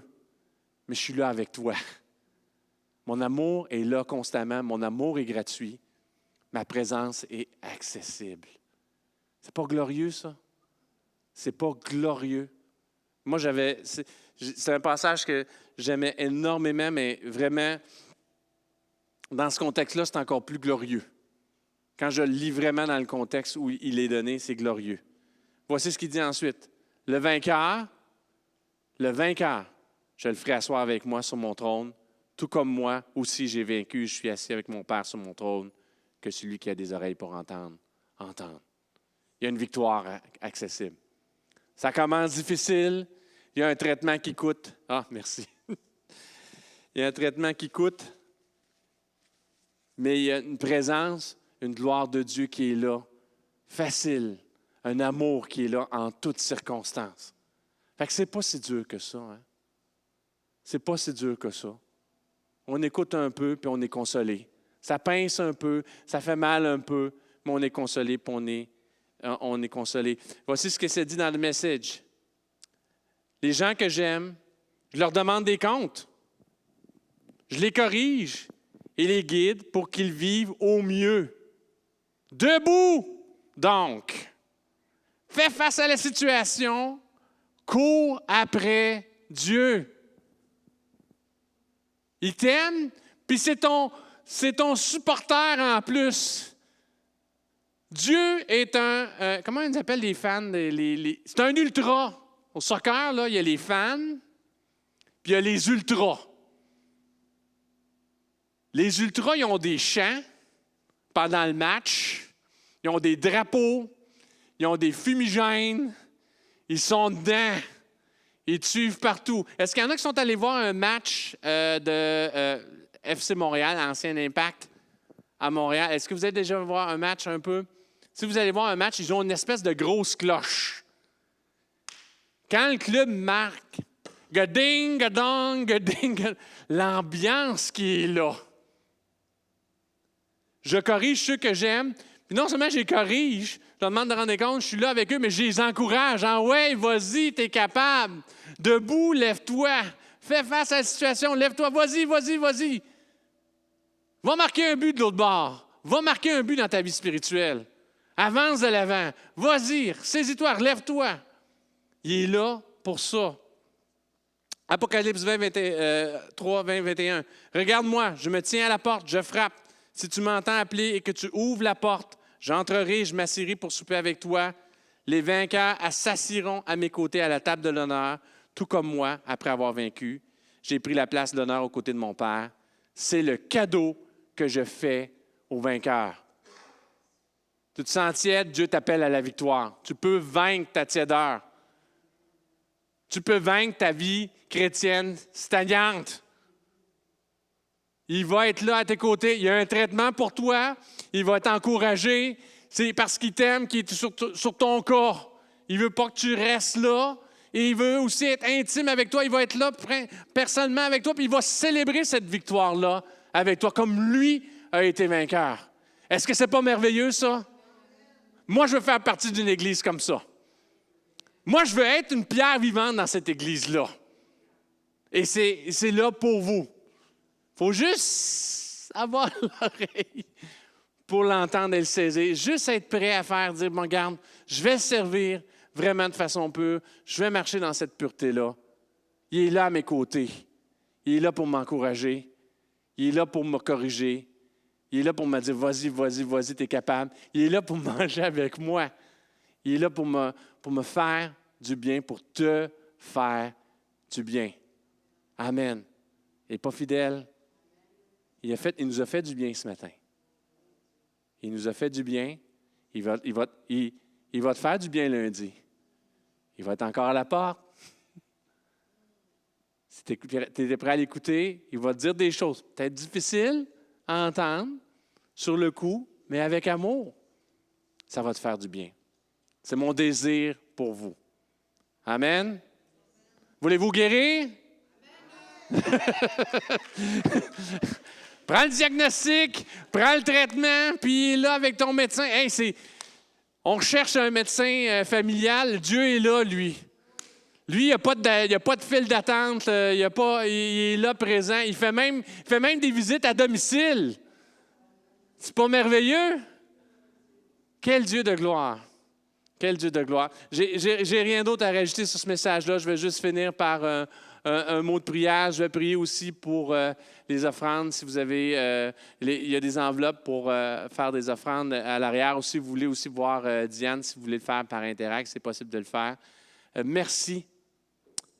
mais je suis là avec toi. Mon amour est là constamment. Mon amour est gratuit. Ma présence est accessible. C'est pas glorieux, ça? C'est pas glorieux. Moi, c'est un passage que j'aimais énormément, mais vraiment, dans ce contexte-là, c'est encore plus glorieux. Quand je le lis vraiment dans le contexte où il est donné, c'est glorieux. Voici ce qu'il dit ensuite. Le vainqueur, je le ferai asseoir avec moi sur mon trône, tout comme moi aussi j'ai vaincu, je suis assis avec mon Père sur mon trône, que celui qui a des oreilles pour entendre. Il y a une victoire accessible. Ça commence difficile. Il y a un traitement qui coûte. Ah, merci. Il y a un traitement qui coûte, mais il y a une présence, une gloire de Dieu qui est là, facile, un amour qui est là en toutes circonstances. Fait que c'est pas si dur que ça. Hein? C'est pas si dur que ça. On écoute un peu, puis on est consolé. Ça pince un peu, ça fait mal un peu, mais on est consolé, puis on est consolé. Voici ce que c'est dit dans le message. Les gens que j'aime, je leur demande des comptes. Je les corrige et les guide pour qu'ils vivent au mieux. Debout, donc. Fais face à la situation Cours après Dieu. Il t'aime, puis c'est ton supporter en plus. Dieu est un... comment ils appellent les fans? C'est un ultra. Au soccer, là, il y a les fans, puis il y a les ultras. Les ultras, ils ont des chants pendant le match. Ils ont des drapeaux. Ils ont des fumigènes. Ils sont dedans. Ils te suivent partout. Est-ce qu'il y en a qui sont allés voir un match de FC Montréal, Ancien Impact, à Montréal? Est-ce que vous allez déjà voir un match un peu? Si vous allez voir un match, ils ont une espèce de grosse cloche. Quand le club marque, gading, gadong, gading, l'ambiance qui est là. Je corrige ceux que j'aime. Puis non seulement je les corrige, je leur demande de rendre compte, je suis là avec eux, mais je les encourage. Ah ouais, vas-y, t'es capable. Debout, lève-toi. Fais face à la situation, lève-toi. Vas-y, vas-y, vas-y. Va marquer un but de l'autre bord. Va marquer un but dans ta vie spirituelle. Avance de l'avant. Vas-y, saisis-toi, relève-toi. Il est là pour ça. Apocalypse 3, 20, 21. Regarde-moi, je me tiens à la porte, je frappe. Si tu m'entends appeler et que tu ouvres la porte, j'entrerai, je m'assirai pour souper avec toi. Les vainqueurs s'assiront à mes côtés à la table de l'honneur, tout comme moi, après avoir vaincu. J'ai pris la place d'honneur aux côtés de mon Père. C'est le cadeau que je fais aux vainqueurs. Tu te sens tiède, Dieu t'appelle à la victoire. Tu peux vaincre ta tiédeur. Tu peux vaincre ta vie chrétienne stagnante. Il va être là à tes côtés. Il y a un traitement pour toi. Il va t'encourager. C'est parce qu'il t'aime qu'il est sur ton corps. Il ne veut pas que tu restes là. Et il veut aussi être intime avec toi. Il va être là personnellement avec toi. Puis il va célébrer cette victoire-là avec toi, comme lui a été vainqueur. Est-ce que ce n'est pas merveilleux, ça? Moi, je veux faire partie d'une église comme ça. Moi, je veux être une pierre vivante dans cette église-là. Et c'est là pour vous. Il faut juste avoir l'oreille pour l'entendre et le saisir. Juste être prêt à faire, dire, bon, regarde, je vais le servir vraiment de façon pure. Je vais marcher dans cette pureté-là. Il est là à mes côtés. Il est là pour m'encourager. Il est là pour me corriger. Il est là pour me dire, vas-y, vas-y, vas-y, tu es capable. Il est là pour manger avec moi. Il est là pour me faire du bien, pour te faire du bien. Amen. Il n'est pas fidèle. Il nous a fait du bien ce matin. Il nous a fait du bien. Il va te faire du bien lundi. Il va être encore à la porte. Si tu es prêt à l'écouter, il va te dire des choses peut-être difficiles à entendre sur le coup, mais avec amour. Ça va te faire du bien. C'est mon désir pour vous. Amen. Voulez-vous guérir? Prends le diagnostic, prends le traitement, puis là, avec ton médecin. Hey, on cherche un médecin familial. Dieu est là, lui. Lui, il n'y a pas de file d'attente. Il est là présent. Il fait même des visites à domicile. C'est pas merveilleux? Quel Dieu de gloire! Quel Dieu de gloire! J'ai rien d'autre à rajouter sur ce message-là. Je vais juste finir par un mot de prière. Je vais prier aussi pour les offrandes. Si vous avez, il y a des enveloppes pour faire des offrandes à l'arrière. Ou si vous voulez aussi voir Diane, si vous voulez le faire par Interact, c'est possible de le faire. Merci.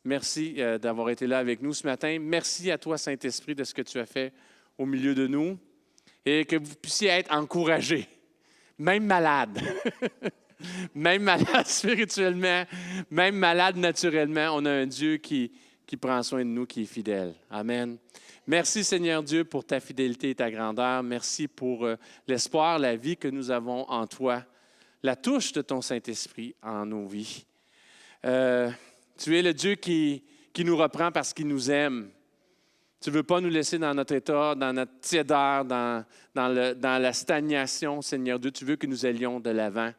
Merci d'avoir été là avec nous ce matin. Merci à toi, Saint-Esprit, de ce que tu as fait au milieu de nous. Et que vous puissiez être encouragés, même malade. Même malade spirituellement, même malade naturellement. On a un Dieu qui prend soin de nous, qui est fidèle. Amen. Merci, Seigneur Dieu, pour ta fidélité et ta grandeur. Merci pour l'espoir, la vie que nous avons en toi, la touche de ton Saint-Esprit en nos vies. Tu es le Dieu qui nous reprend parce qu'il nous aime. Tu ne veux pas nous laisser dans notre état, dans notre tiédeur, dans la stagnation, Seigneur Dieu. Tu veux que nous allions de l'avant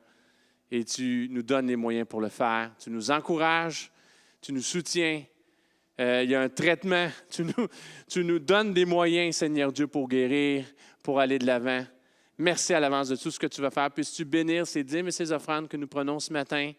et tu nous donnes les moyens pour le faire. Tu nous encourages, tu nous soutiens. Il y a un traitement. Tu nous donnes des moyens, Seigneur Dieu, pour guérir, pour aller de l'avant. Merci à l'avance de tout ce que tu vas faire. Puisses-tu bénir ces dîmes et ces offrandes que nous prenons ce matin.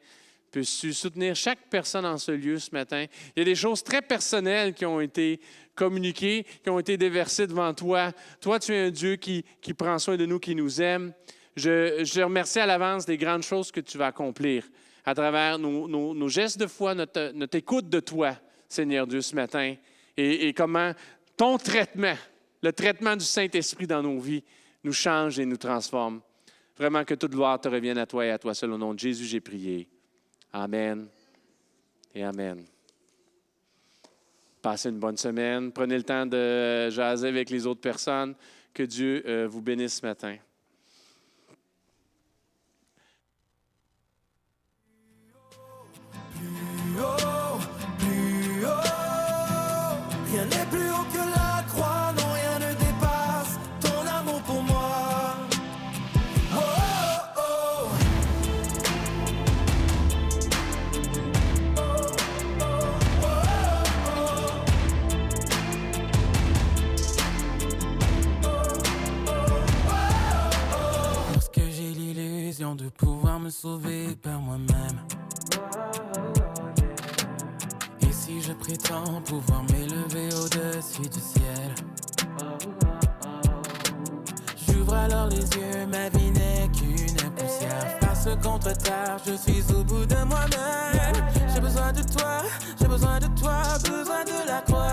Puisses-tu soutenir chaque personne en ce lieu ce matin? Il y a des choses très personnelles qui ont été communiquées, qui ont été déversées devant toi. Toi, tu es un Dieu qui prend soin de nous, qui nous aime. Je te remercie à l'avance des grandes choses que tu vas accomplir à travers nos gestes de foi, notre écoute de toi, Seigneur Dieu, ce matin, et comment ton traitement, le traitement du Saint-Esprit dans nos vies, nous change et nous transforme. Vraiment que toute gloire te revienne à toi et à toi seul. Au nom de Jésus, j'ai prié. Amen et amen. Passez une bonne semaine. Prenez le temps de jaser avec les autres personnes. Que Dieu vous bénisse ce matin. Plus haut, rien n'est plus haut que la croix, non rien ne dépasse ton amour pour moi. Oh, oh, oh. Lorsque j'ai l'illusion de pouvoir me sauver par moi-même, et si je prétends pouvoir m'élever au-dessus du ciel, j'ouvre alors les yeux, ma vie n'est qu'une poussière. Face contre terre, je suis au bout de moi-même. J'ai besoin de toi, besoin de la croix.